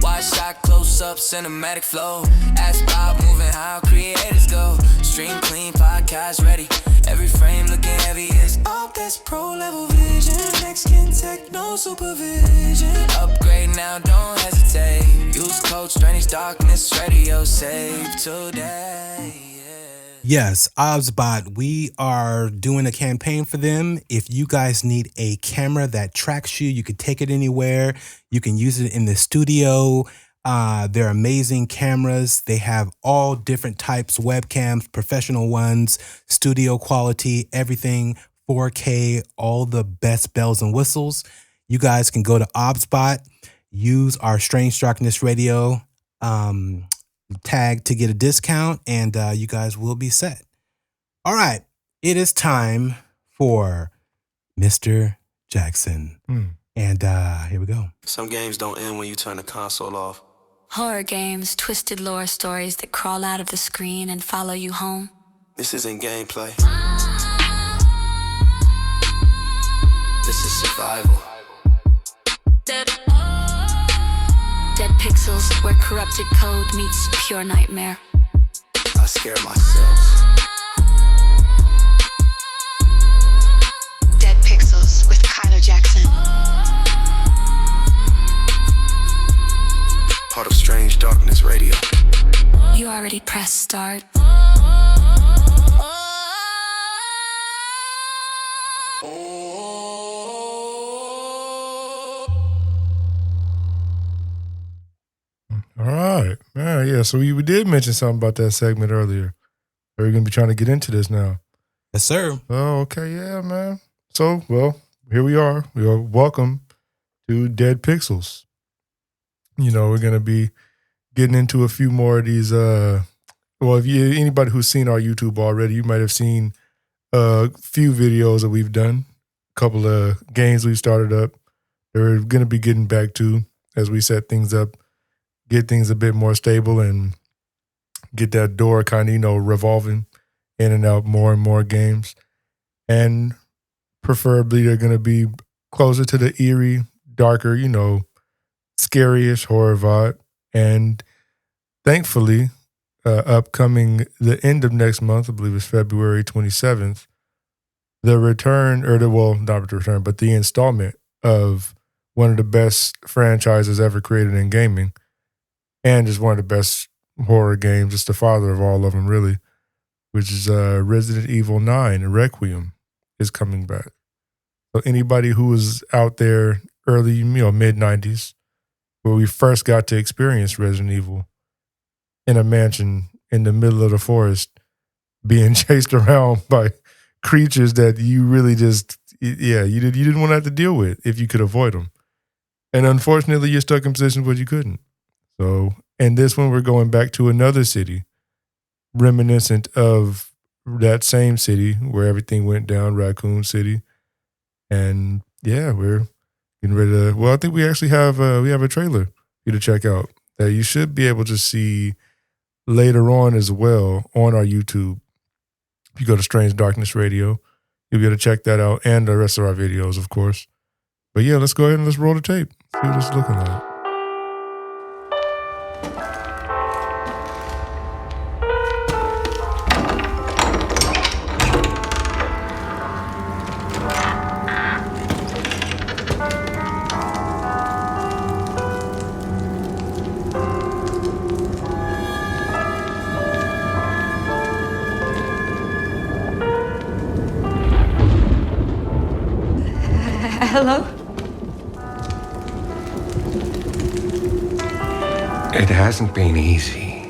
Wide shot, close up, cinematic flow. Ask Bob, moving how creators go. Stream clean, podcast ready. Every frame looking heavy is up. That's pro level vision. Next skin tech, no supervision. Upgrade now, don't hesitate. Use code Strange Darkness Radio. Save today. Yes, ObsBot, we are doing a campaign for them. If you guys need a camera that tracks you, you can take it anywhere. You can use it in the studio. They're amazing cameras. They have all different types, webcams, professional ones, studio quality, everything, 4K, all the best bells and whistles. You guys can go to ObsBot, use our Strange Darkness Radio tag to get a discount, and you guys will be set. All right, it is time for Mr. Jackson. And here we go. Some games don't end when you turn the console off. Horror games, twisted lore stories that crawl out of the screen and follow you home. This isn't gameplay. This is survival. Dead pixels where corrupted code meets pure nightmare. I scare myself. Dead Pixels with Kyler Jackson. Part of Strange Darkness Radio. You already pressed start. All right. Yeah. So we did mention something about that segment earlier. Are we going to be trying to get into this now? Yes, sir. Oh, okay. Yeah, man. So, well, here we are. Welcome to Dead Pixels. You know, we're going to be getting into a few more of these. If anybody who's seen our YouTube already, you might have seen a few videos that we've done, a couple of games we've started up. We're going to be getting back to as we set things up, get things a bit more stable and get that door kind of, revolving in and out more and more games. And preferably they're going to be closer to the eerie, darker, scary-ish horror vibe. And thankfully, upcoming the end of next month, I believe it's February 27th, the return, not the return, but the installment of one of the best franchises ever created in gaming, and just one of the best horror games, just the father of all of them, really, which is Resident Evil 9, Requiem, is coming back. So anybody who was out there early, mid-90s, where we first got to experience Resident Evil in a mansion in the middle of the forest, being chased around by creatures that you really just, you didn't want to have to deal with if you could avoid them. And unfortunately, you're stuck in positions where you couldn't. So, and this one, we're going back to another city, reminiscent of that same city where everything went down, Raccoon City. And yeah, we're getting ready to, I think we actually have a trailer for you to check out that you should be able to see later on as well on our YouTube. If you go to Strange Darkness Radio, you'll be able to check that out and the rest of our videos, of course. But yeah, let's go ahead and let's roll the tape. See what it's looking like. Hello? It hasn't been easy.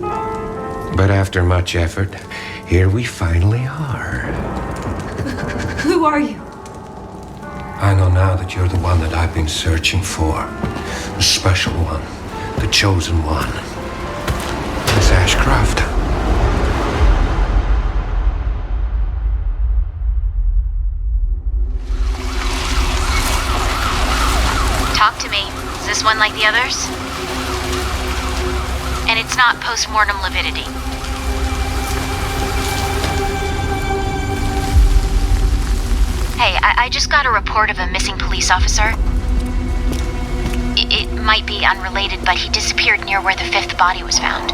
But after much effort, here we finally are. Who are you? I know now that you're the one that I've been searching for. The special one. The chosen one. Miss Ashcroft. Talk to me. Is this one like the others? And it's not post-mortem lividity. Hey, I just got a report of a missing police officer. It might be unrelated, but he disappeared near where the 5th body was found.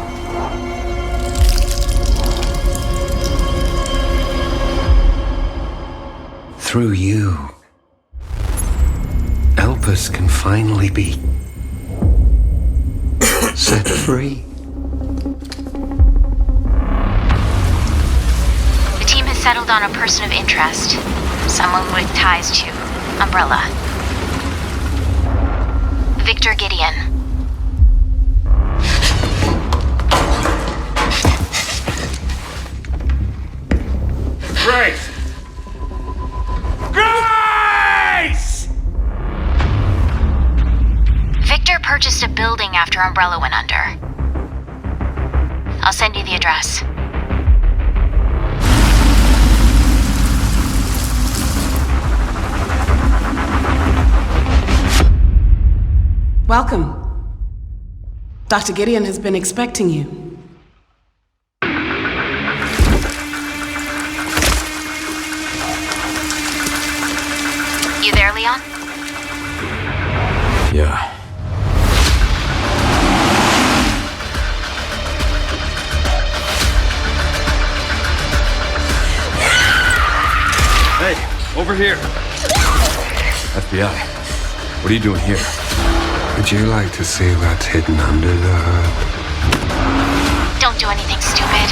Through you, Elpis can finally be set free. The team has settled on a person of interest. Someone with ties to Umbrella. Victor Gideon. Grace! Grace! Victor purchased a building after Umbrella went under. I'll send you the address. Welcome. Dr. Gideon has been expecting you. You there, Leon? Yeah. Hey, over here. FBI. What are you doing here? Would you like to see what's hidden under the hood? Don't do anything stupid.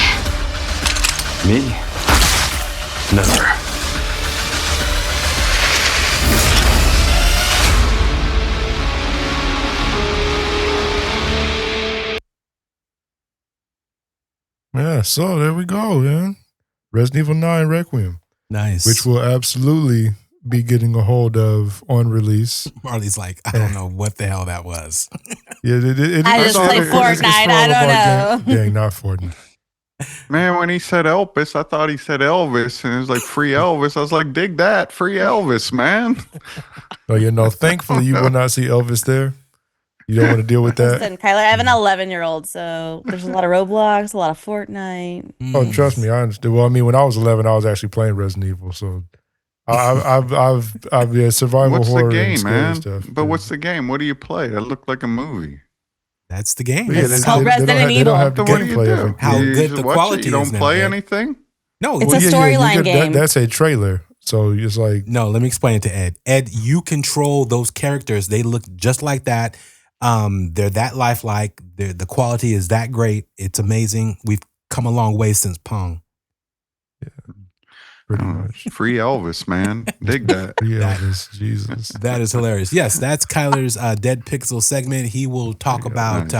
Me? Never. Yeah, so there we go, man. Resident Evil 9 Requiem. Nice. Which we'll absolutely be getting a hold of on release. Marlee's like, I don't know what the hell that was. Yeah, I just play Fortnite. I don't know. Gang, not Fortnite. Man, when he said Elvis, I thought he said Elvis, and it was like free Elvis. I was like, dig that, free Elvis, man. Oh, thankfully you will not see Elvis there. You don't want to deal with that. Listen, Kyler, I have an 11-year-old, so there's a lot of Roblox, a lot of Fortnite. Oh, trust me, I understand. Well, I mean, when I was 11, I was actually playing Resident Evil, so I've been survival What's horror the game, and scary man? stuff. But what's the game? What do you play? That looked like a movie. That's the game. Yeah, It's called Resident They don't have the So what do you gameplay do? of it. How You good just the watch quality it? You don't is now, play Ed. anything? No, It's a storyline game. That's a trailer, so it's like no. Let me explain it to Ed. Ed, you control those characters. They look just like that. They're that lifelike. The quality is that great. It's amazing. We've come a long way since Pong. pretty much. Free Elvis, man. Dig that. Free Elvis, Jesus. That is hilarious. Yes, that's Kyler's Dead Pixel segment. He will talk about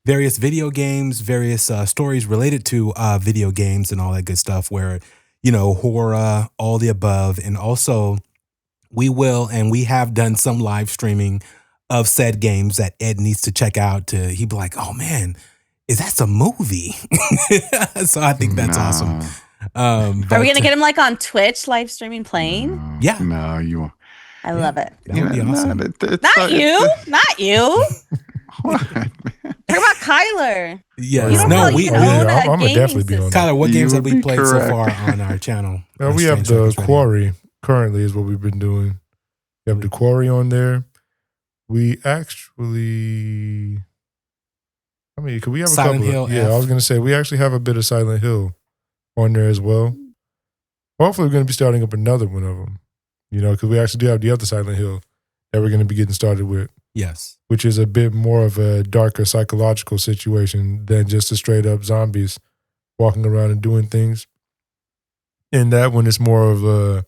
various video games, various stories related to video games and all that good stuff where, horror, all the above. And also we will, and we have done some live streaming of said games that Ed needs to check out. He'd be like, oh man, that's a movie. So I think that's awesome. Are we going to get him on Twitch live streaming playing? Yeah. No, you. I love it. That would be awesome. Not you. What? Talk about Kyler. Yes. You don't no, feel like we you can own a I'm gonna gaming definitely be on system. that. Kyler, what You games have would we be played so far correct. on our channel? We have the Quarry currently is what we've been doing. We have the Quarry on there. We actually, could we have a Silent couple? Hill Yeah, F. I was gonna say we actually have a bit of Silent Hill on there as well. Hopefully, we're gonna be starting up another one of them. Because we actually do have the other Silent Hill that we're gonna be getting started with. Yes. Which is a bit more of a darker psychological situation than just a straight up zombies walking around and doing things. And that one is more of a,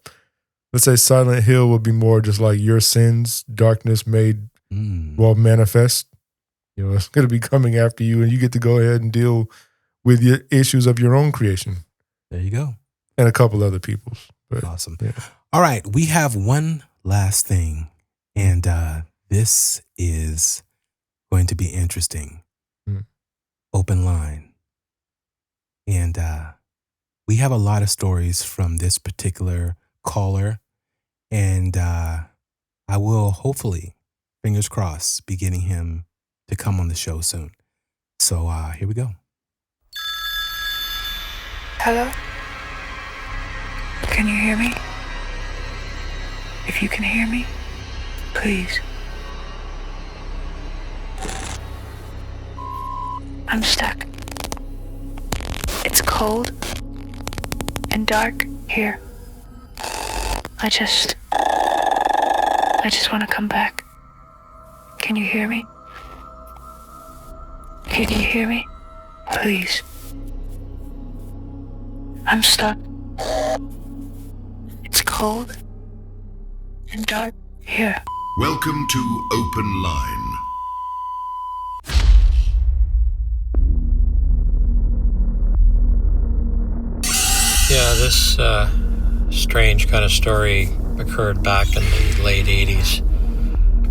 let's say Silent Hill would be more just like your sins, darkness made, manifest. It's going to be coming after you and you get to go ahead and deal with your issues of your own creation. There you go. And a couple other people's. But, awesome. Yeah. All right. We have one last thing. And this is going to be interesting. Open line. And we have a lot of stories from this particular caller. And I will hopefully, fingers crossed, be getting him to come on the show soon. So here we go. Hello? Can you hear me? If you can hear me, please. I'm stuck. It's cold and dark here. I just want to come back. Can you hear me? Can you hear me? Please. I'm stuck. It's cold and dark here. Welcome to Open Line. Yeah, this strange kind of story occurred back in the late 80s.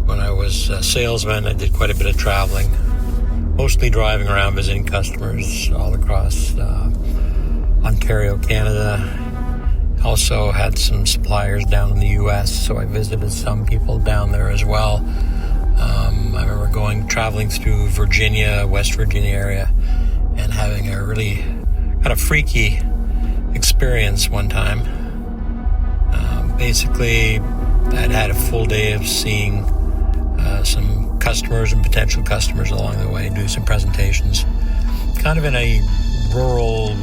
When I was a salesman, I did quite a bit of traveling, mostly driving around visiting customers all across Ontario, Canada. Also had some suppliers down in the U.S., so I visited some people down there as well. I remember traveling through Virginia, West Virginia area, and having a really kind of freaky experience one time. Basically, I'd had a full day of seeing some customers and potential customers along the way, do some presentations. Kind of in a rural,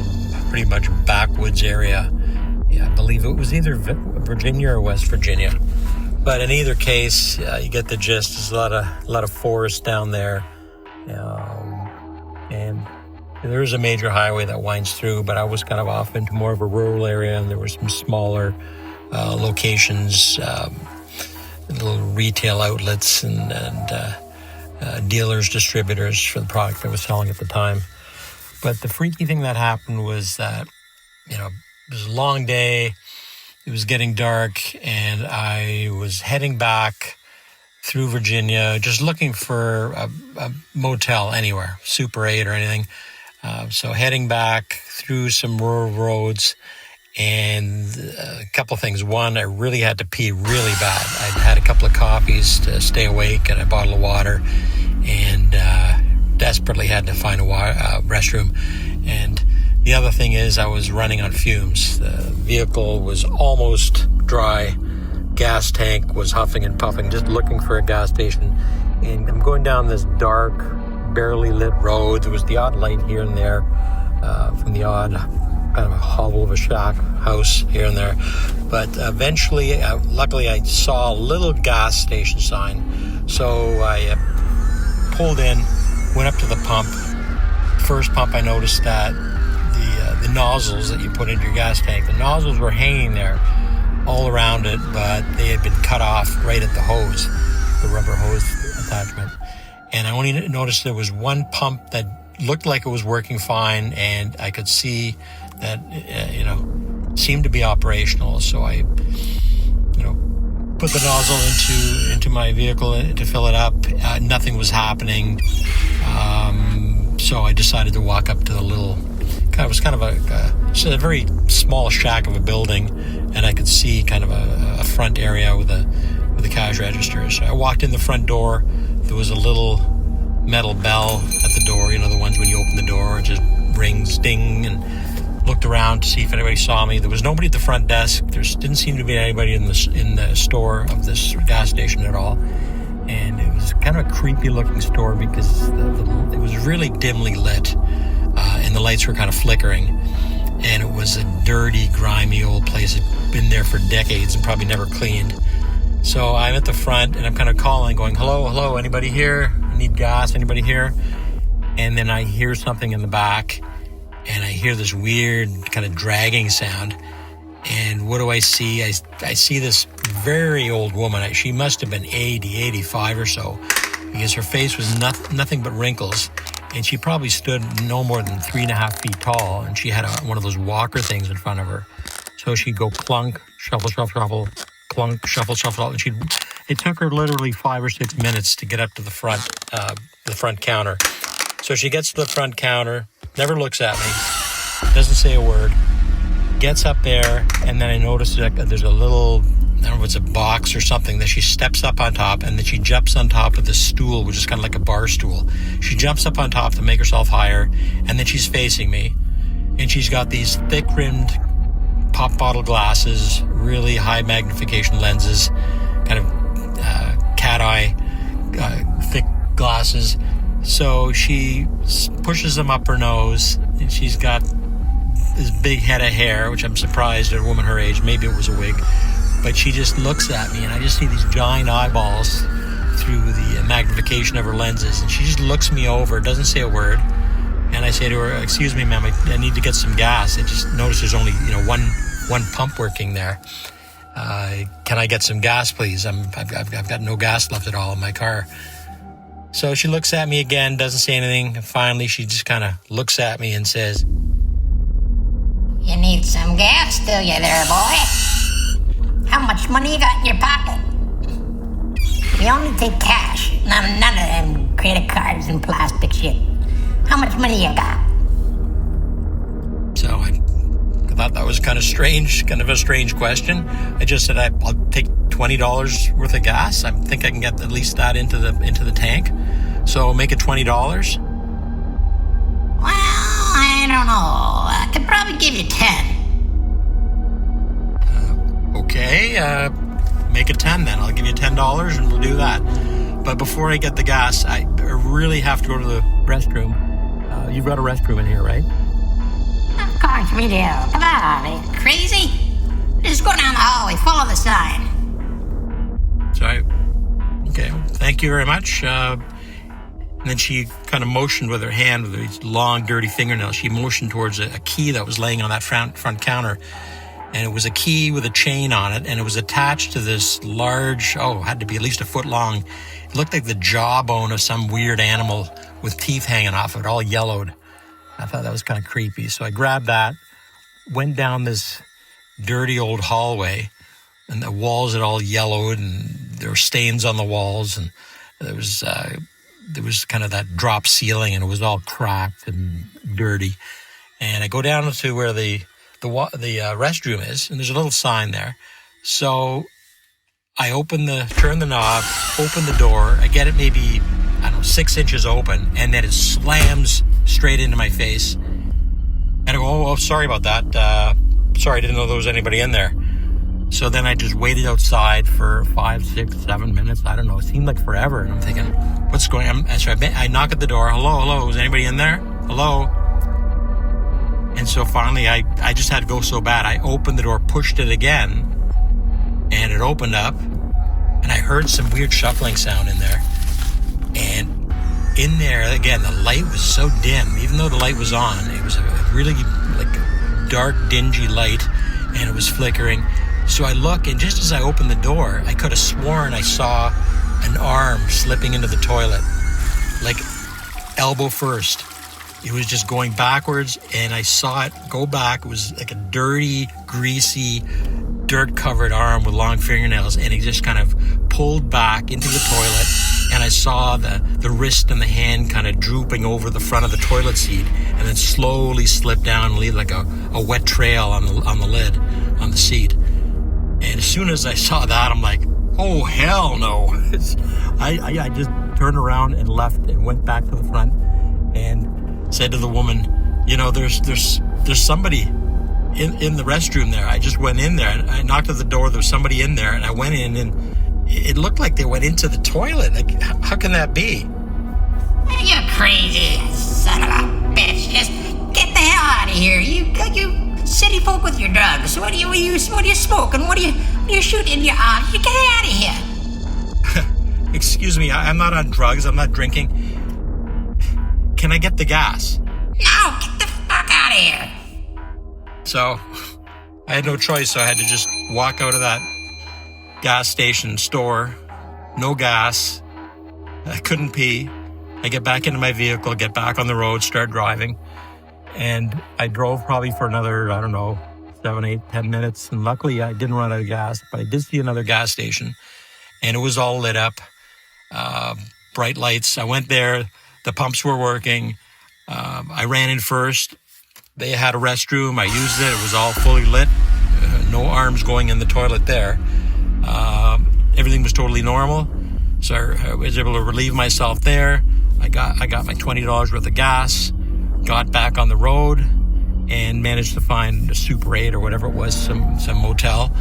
pretty much backwoods area. Yeah, I believe it was either Virginia or West Virginia. But in either case, you get the gist. There's a lot of forest down there. And there is a major highway that winds through, but I was kind of off into more of a rural area, and there were some smaller locations, little retail outlets and dealers, distributors for the product I was selling at the time. But the freaky thing that happened was that, it was a long day. It was getting dark, and I was heading back through Virginia, just looking for a motel anywhere, Super 8 or anything. So heading back through some rural roads, and a couple of things. One, I really had to pee really bad. I'd had a couple of coffees to stay awake and a bottle of water, and desperately had to find a restroom. And the other thing is I was running on fumes. The vehicle was almost dry. Gas tank was huffing and puffing, just looking for a gas station. And I'm going down this dark, barely lit road. There was the odd light here and there from the odd kind of a hovel of a shack house here and there. But eventually, luckily, I saw a little gas station sign. So I pulled in, went up to the pump. First pump, I noticed that the nozzles that you put into your gas tank, the nozzles were hanging there all around it, but they had been cut off right at the hose, the rubber hose attachment. And I only noticed there was one pump that looked like it was working fine, and I could see that, seemed to be operational. So I, put the nozzle into my vehicle to fill it up. Nothing was happening. So I decided to walk up to the little, it was kind of a very small shack of a building, and I could see kind of a front area with a cash register. So I walked in the front door. There was a little metal bell at the door, the ones when you open the door, it just rings, ding, and looked around to see if anybody saw me. There was nobody at the front desk. There didn't seem to be anybody in the store of this gas station at all. And it was kind of a creepy looking store because it was really dimly lit, and the lights were kind of flickering. And it was a dirty, grimy old place. It had been there for decades and probably never cleaned. So I'm at the front and I'm kind of calling, going, hello, anybody here? I need gas, anybody here? And then I hear something in the back, and I hear this weird kind of dragging sound. And what do I see? I see this very old woman. She must have been 80, 85 or so, because her face was nothing but wrinkles. And she probably stood no more than 3.5 feet tall, and she had one of those walker things in front of her. So she'd go plunk, shuffle, shuffle, shuffle, plunk, shuffle, shuffle, and it took her literally 5 or 6 minutes to get up to the front counter. So she gets to the front counter, never looks at me, doesn't say a word, gets up there, and then I notice that there's a little, I don't know if it's a box or something, that she steps up on top, and then she jumps on top of the stool, which is kind of like a bar stool. She jumps up on top to make herself higher, and then she's facing me, and she's got these thick-rimmed pop bottle glasses, really high magnification lenses, kind of cat eye, thick glasses. So she pushes them up her nose, and she's got this big head of hair, which I'm surprised at a woman her age, maybe it was a wig, but she just looks at me, and I just see these giant eyeballs through the magnification of her lenses, and she just looks me over, doesn't say a word. And I say to her, excuse me, ma'am, I need to get some gas. I just noticed there's only, one pump working there. Can I get some gas, please? I've got no gas left at all in my car. So she looks at me again, doesn't say anything. And finally, she just kind of looks at me and says, "You need some gas, do you there, boy? How much money you got in your pocket? We only take cash, none of them credit cards and plastic shit. How much money you got?" So I thought that was kind of a strange question. I just said, I'll take $20 worth of gas. I think I can get at least that into the tank. So make it $20. Well, I don't know. I could probably give you 10. Okay, make it 10 then. I'll give you $10 and we'll do that. But before I get the gas, I really have to go to the restroom. You've got a restroom in here, right? Of course we do. Come on, are you crazy? Just go down the hallway, follow the sign. So okay, thank you very much. And then she kind of motioned with her hand with these long, dirty fingernails. She motioned towards a key that was laying on that front counter. And it was a key with a chain on it, and it was attached to this large, had to be at least a foot long. It looked like the jawbone of some weird animal with teeth hanging off it, all yellowed. I thought that was kind of creepy. So I grabbed that, went down this dirty old hallway, and the walls had all yellowed, and there were stains on the walls, and there was kind of that drop ceiling, and it was all cracked and dirty. And I go down to where the restroom is, and there's a little sign there. So I turn the knob, open the door. I get it maybe, 6 inches open, and then it slams straight into my face. And I go, oh, sorry about that. Sorry, I didn't know there was anybody in there. So then I just waited outside for 5, 6, 7 minutes. I don't know. It seemed like forever. And I'm thinking, what's going on? So I knock at the door. Hello. Is anybody in there? Hello. And so finally, I just had to go so bad. I opened the door, pushed it again, and it opened up. And I heard some weird shuffling sound in there. And in there, again, the light was so dim. Even though the light was on, it was a really dark, dingy light, and it was flickering. So I look, and just as I opened the door, I could have sworn I saw an arm slipping into the toilet, like elbow first. It was just going backwards, and I saw it go back. It was like a dirty, greasy, dirt-covered arm with long fingernails, and it just kind of pulled back into the toilet, and I saw the wrist and the hand kind of drooping over the front of the toilet seat, and then slowly slip down and leave like a wet trail on the lid, on the seat. And as soon as I saw that, I'm like, oh, hell no. I just turned around and left and went back to the front and said to the woman, there's somebody in the restroom there. I just went in there, and I knocked at the door. There was somebody in there, and I went in, and it looked like they went into the toilet. Like, how can that be? You're crazy, son of a bitch. Just get the hell out of here. You city folk with your drugs. What are you smoking? What are you shooting in your arms? You get out of here. Excuse me, I'm not on drugs. I'm not drinking. Can I get the gas? No, get the fuck out of here. So I had no choice, so I had to just walk out of that gas station store. No gas. I couldn't pee. I get back into my vehicle, get back on the road, start driving. And I drove probably for another, 7, 8, 10 minutes. And luckily I didn't run out of gas, but I did see another gas station, and it was all lit up. Bright lights. I went there. The pumps were working. I ran in first. They had a restroom. I used it. It was all fully lit. No arms going in the toilet there. Everything was totally normal. So I was able to relieve myself there. I got my $20 worth of gas, got back on the road, and managed to find a Super 8 or whatever it was, some motel.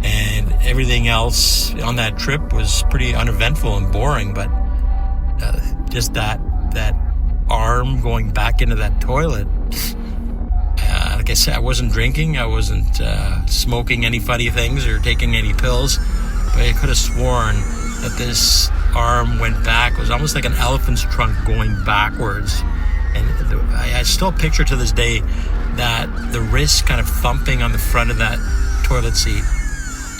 And everything else on that trip was pretty uneventful and boring, but just that arm going back into that toilet. Like I said, I wasn't drinking, I wasn't smoking any funny things or taking any pills, but I could have sworn that this arm went back. It was almost like an elephant's trunk going backwards. And I still picture to this day that the wrist kind of thumping on the front of that toilet seat,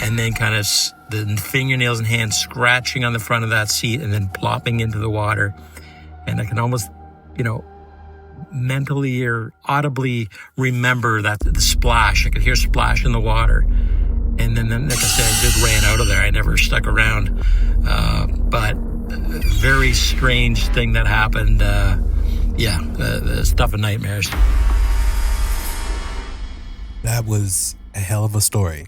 and then kind of the fingernails and hands scratching on the front of that seat and then plopping into the water. And I can almost, mentally or audibly remember that the splash. I could hear splash in the water. And then, like I said, I just ran out of there. I never stuck around. But a very strange thing that happened. The stuff of nightmares. That was a hell of a story.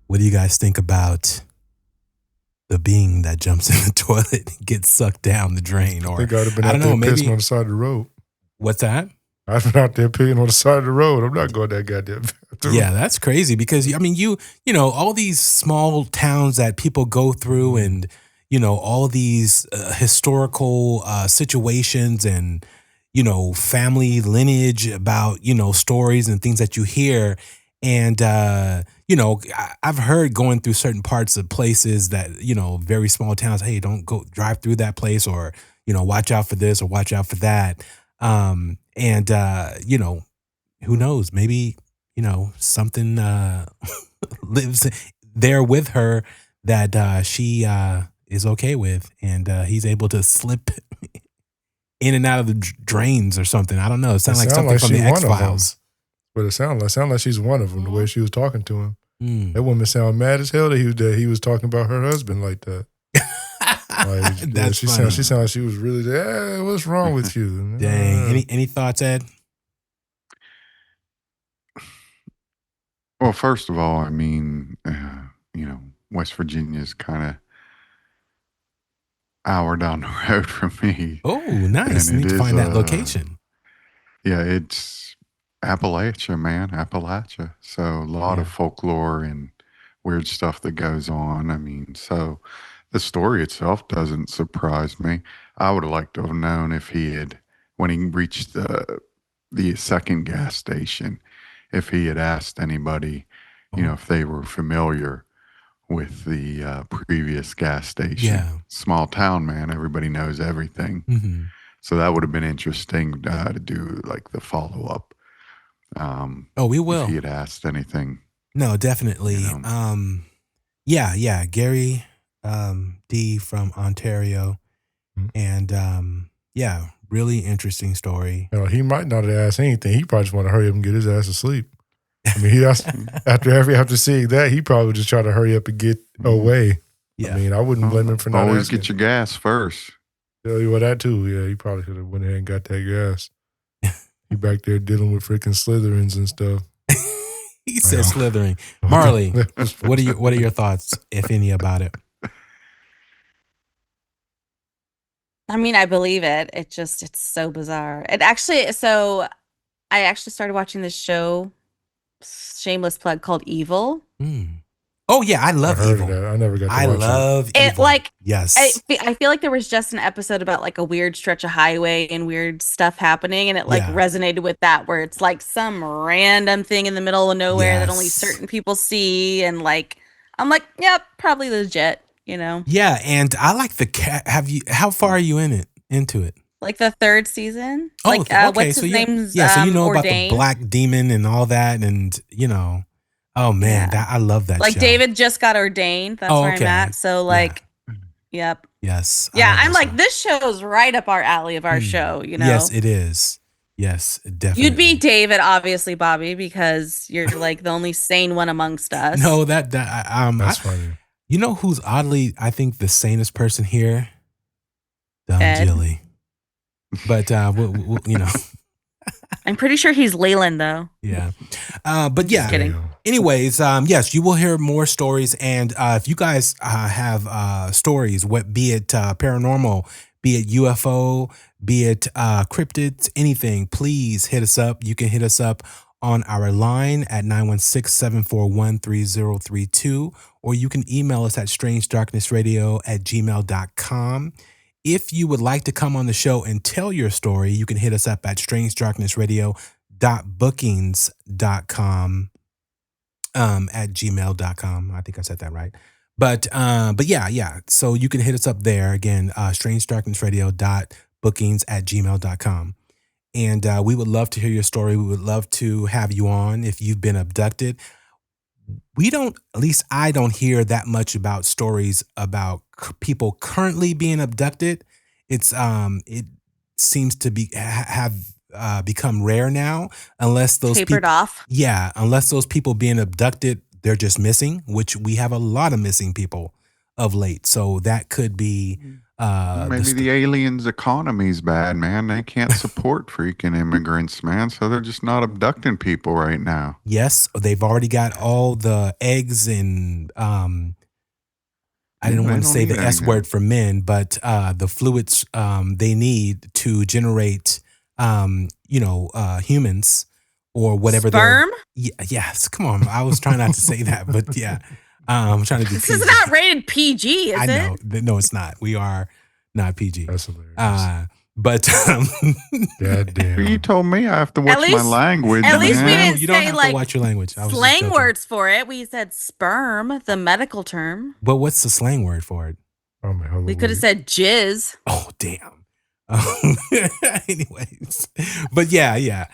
What do you guys think about the being that jumps in the toilet and gets sucked down the drain? Or I think I'd have been out there pissing on the side of the road. What's that? I've been out there peeing on the side of the road. I'm not going that goddamn bathroom. Yeah, that's crazy because, all these small towns that people go through and, all these historical situations and, family lineage about, stories and things that you hear. And, I've heard going through certain parts of places that, very small towns, hey, don't go drive through that place, or, watch out for this or watch out for that. Who knows? Maybe, something lives there with her that she is okay with, and he's able to slip in and out of the drains or something. I don't know. It sounded like something from the X-Files. But it sounded like she's one of them, the way she was talking to him. That woman sounded mad as hell that he was talking about her husband like that. That's she funny. sounded like she was really there. What's wrong with you? Dang. Any thoughts, Ed? Well, first of all, I mean, West Virginia's kind of hour down the road from me. Oh, nice. And Need to find that location. Yeah, it's Appalachia, man. Appalachia. So a lot of folklore and weird stuff that goes on. I mean, so the story itself doesn't surprise me. I would have liked to have known if he had, when he reached the second gas station, if he had asked anybody, if they were familiar with the previous gas station. Yeah. Small town, man. Everybody knows everything. Mm-hmm. So that would have been interesting to do, like the follow up. We will. If he had asked anything. No, definitely. Gary D from Ontario, and really interesting story. He might not have asked anything. He probably just want to hurry up and get his ass to sleep. I mean, after seeing that, he probably just try to hurry up and get away. Yeah. I mean, I wouldn't blame him for not always asking. get your gas first. Tell you what, that too. Yeah, he probably should have went ahead and got that gas. He back there dealing with freaking Slytherins and stuff. He said slithering. Marlee, what are your thoughts, if any, about it? I mean, I believe it. It's so bizarre. I actually started watching this show, shameless plug, called Evil. Oh yeah, I love Evil. I never got to watch love it. Evil. Yes. I feel like there was just an episode about like a weird stretch of highway and weird stuff happening, and it resonated with that, where it's like some random thing in the middle of nowhere that only certain people see, and like I'm like, yep, probably legit, Yeah, and I like the cat. How far are you into it? Like the third season. Oh, like, okay. What's his name's? So you know Ordained. about the black demon and all that, and oh man, I love that. Like show. David just got ordained. That's where I'm at. So like, yep. Yes. Yeah, I'm like, this show's right up our alley of our show. Yes, it is. Yes, definitely. You'd be David, obviously, Bobby, because you're like the only sane one amongst us. No, that's funny. You know who's oddly, I think, the sanest person here? Dumb Jilly. But we'll I'm pretty sure he's Leyland, though. Yeah. But yeah. Just kidding. Anyways, yes, you will hear more stories. And if you guys have stories, be it paranormal, be it UFO, be it cryptids, anything, please hit us up. You can hit us up on our line at 916-741-3032, or you can email us at strangedarknessradio@gmail.com. If you would like to come on the show and tell your story, you can hit us up at strangedarknessradio.bookings.com at gmail.com. I think I said that right. But yeah. So you can hit us up there again, strangedarknessradio.bookings@gmail.com. And we would love to hear your story. We would love to have you on if you've been abducted. At least I don't hear that much about stories about people currently being abducted. It seems to have become rare now, unless those tapered off. Yeah, unless those people being abducted, they're just missing, which we have a lot of missing people of late. So that could be maybe the aliens' economy's bad, man. They can't support freaking immigrants, man. So they're just not abducting people right now. Yes, they've already got all the eggs and I didn't want to say the S word for men, but the fluids they need to generate humans or whatever. Sperm? Yes, come on. I was trying not to say that, but yeah. I'm trying to do This PG. is not rated PG, is it? I know. No, it's not. We are not PG. That's hilarious. But goddamn. You told me I have to watch my language. At least we didn't you don't say have like to watch your language. I was just slang joking. words for it. We said sperm, the medical term. But what's the slang word for it? Oh my God. We could have said jizz. Oh damn. Anyways, but yeah.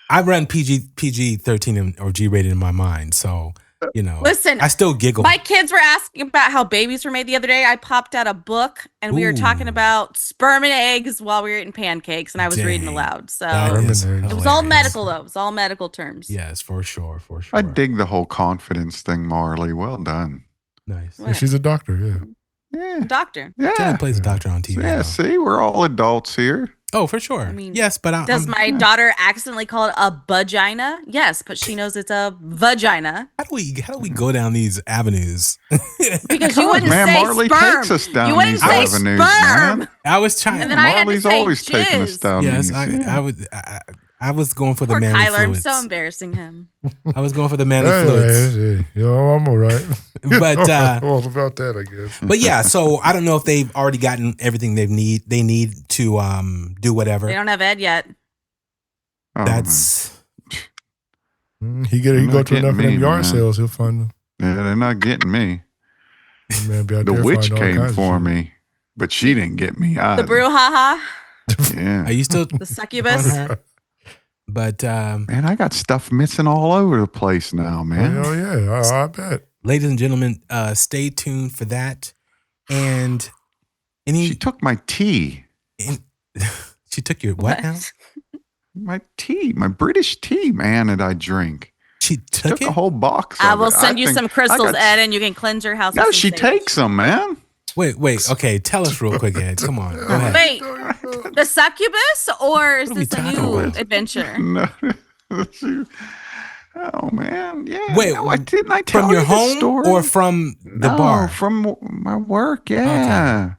I run PG 13 or G rated in my mind, so you know, Listen, I still giggle. My kids were asking about how babies were made the other day. I popped out a book and we were talking about sperm and eggs while we were eating pancakes, and I was reading aloud. So it was all medical, though. It was all medical terms. Yes, for sure. I dig the whole confidence thing, Marlee. Well done. Nice. Yeah, she's a doctor, yeah. Yeah. Doctor. Yeah. Jenna plays a doctor on TV. Yeah, see, we're all adults here. Oh, for sure. I mean, yes, but does my daughter accidentally call it a vagina? Yes, but she knows it's a vagina. How do we go down these avenues? Because you wouldn't say Marlee sperm. takes us down You wouldn't these say avenues, sperm. man. I was trying. And then I had to Marlee's say always taking us jizz. down Yes, these. I was going for the Poor manly Kyler, I'm fluids. so embarrassing him. I was going for the manly fluids. Hey, yo, I'm all right. But all about that, I guess. But yeah, so I don't know if they've already gotten everything they need to do whatever. They don't have Ed yet. Oh, That's he go to enough of them yard sales, he'll find them. Yeah, they're not getting me. Man, be out The there witch finding all came kinds of for shit. me, but she didn't get me either. The brouhaha. Yeah. Are you still The succubus? on her? But man, I got stuff missing all over the place now, man. Oh yeah, I bet. Ladies and gentlemen, stay tuned for that. And she took my tea. She took your what now? My tea, my British tea, man, that I drink. She took a whole box. I of will it. send you think some crystals, I got- Ed, and you can cleanse your house. No, with she some sage. takes them, man. Wait. Okay, tell us real quick, Ed. Come on. Go ahead. Wait, the succubus, or is this a new about? adventure? No. Oh man, yeah. Wait, no, didn't I tell from your you this home story? or from the No, bar? from my work. Yeah.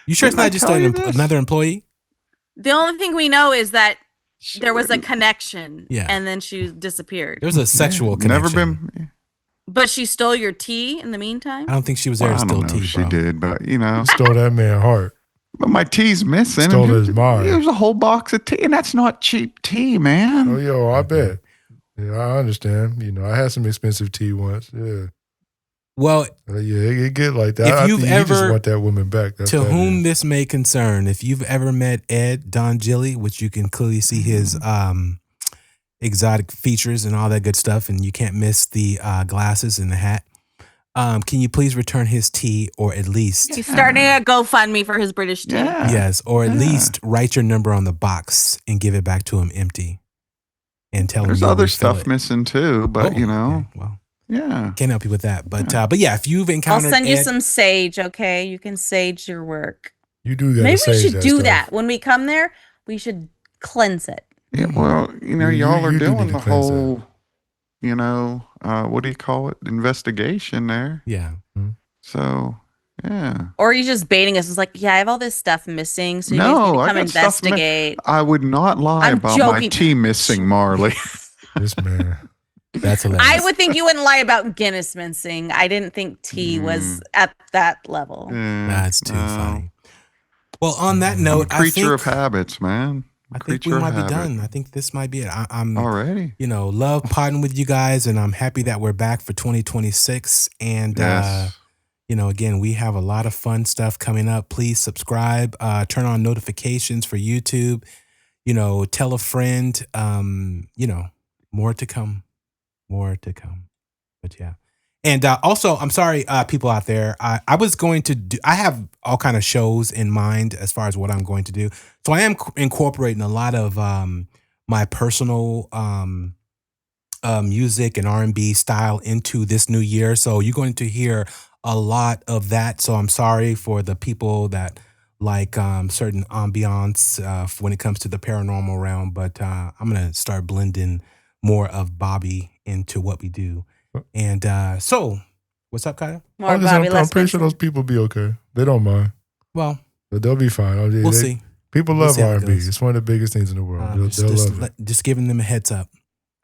You sure it's Didn't I not just tell you this? another employee? The only thing we know is that there was a connection, Yeah. and then she disappeared. There was a sexual connection. Never been. But she stole your tea in the meantime? I don't think she was there Well, to I steal don't know tea, if bro. she did, but you know, Stole that man heart. but my tea's missing. Stole and his mind. It was a whole box of tea, and that's not cheap tea, man. Oh yo, I bet. Yeah, I understand. You know, I had some expensive tea once. Yeah. Well, yeah, it get like that. if I you've think you just ever- want that woman back. That's To that whom is. this may concern, if you've ever met Ed Don Gilly, which you can clearly see his exotic features and all that good stuff, and you can't miss the glasses and the hat, can you please return his tea, or at least He's starting a GoFundMe for his British tea. yes, or at least write your number on the box and give it back to him empty, and tell There's him you'll other refill stuff it. missing too, but you know, okay. Well, yeah. can't help you with that. But yeah, if you've I'll encountered send you Ed, some sage, okay? You can sage your work. You do gotta Maybe we sage should that do stuff. that. When we come there, we should cleanse it. Yeah, well, you know, You- y'all are you do doing need the to cleanse that. whole, you know, what do you call it? Investigation there. yeah. So, yeah. Or you just baiting us. It's like, yeah, I have all this stuff missing, so you guys need No, to I come got stuff. investigate. I would not lie I'm about my joking. tea missing, Marlee. This man. That's hilarious. I would think you wouldn't lie about Guinness missing. I didn't think tea was at that level. That's too funny. Well, on that note, I'm a creature I of think, habits, man. I think Creature we of might be habit. done. I think this might be it. I'm Already? you know, love potting with you guys, and I'm happy that we're back for 2026. And Yes. you know, again, we have a lot of fun stuff coming up. Please subscribe, turn on notifications for YouTube. You know, tell a friend. You know, more to come. More to come. But yeah. And also, I'm sorry, people out there. I was going to do. I have all kind of shows in mind as far as what I'm going to do. So I am incorporating a lot of my personal music and R&B style into this new year. So you're going to hear a lot of that. So I'm sorry for the people that like certain ambiance when it comes to the paranormal realm. But I'm gonna start blending more of Bobby into what we do. And so, what's up, Kyle? More I'm Bobby, I'm less pretty sure Vincent. those people be okay. They don't mind. Well, But they'll be fine. we'll see. People We'll love see how it R&B. goes. It's one of the biggest things in the world. They'll love it. Just giving them a heads up.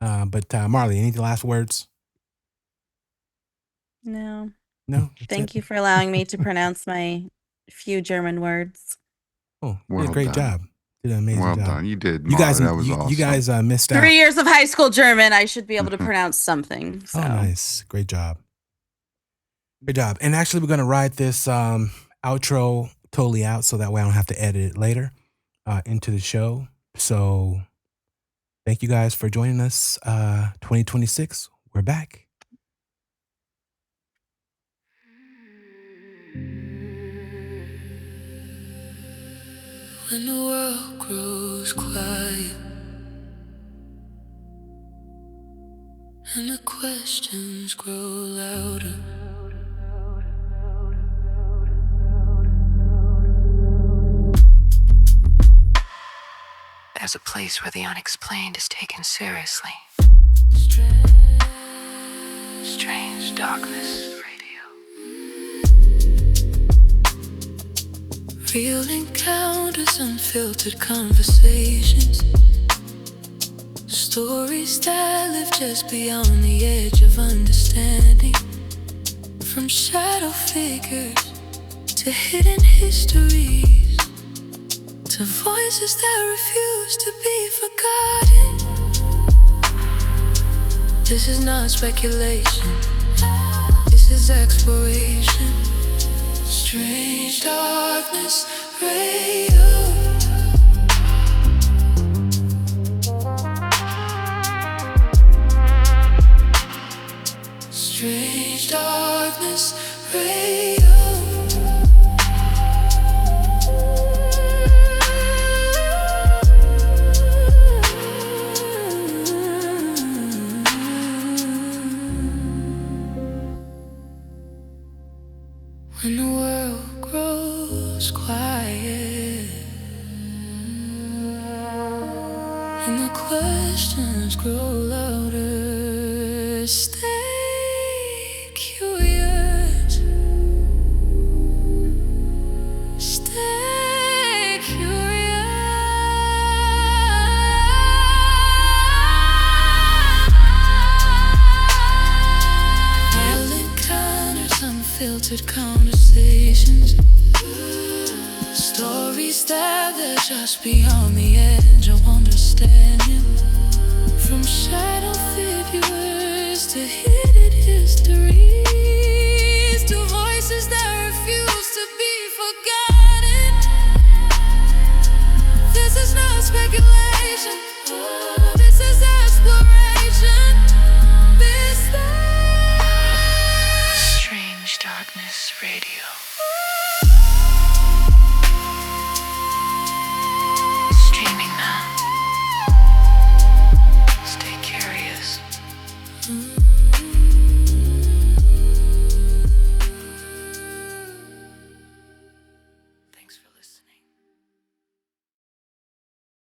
But Marlee, any last words? No. No. Thank you for allowing me to pronounce my few German words. Oh, you did Well a great done. job. Did an amazing Well job. done. You did, You guys, Marlee. That was you awesome. guys missed out. 3 years of high school German, I should be able to pronounce something. So. Oh, nice. Great job. Good job. And actually, we're going to ride this outro totally out so that way I don't have to edit it later into the show. So thank you guys for joining us. 2026, we're back. When the world grows quiet and the questions grow louder, There's a place where the unexplained is taken seriously. Strange Darkness Radio. real encounters, unfiltered conversations, stories that live just beyond the edge of understanding. From shadow figures to hidden histories, to voices that refuse to be forgotten. This is not speculation, this is exploration. Strange Darkness Radio. Strange Darkness Radio. When the world grows quiet and the questions grow louder, stay curious. Stay curious. Real encounters, unfiltered conversations, stories that are just beyond the edge of understanding. From shadow figures to hidden history.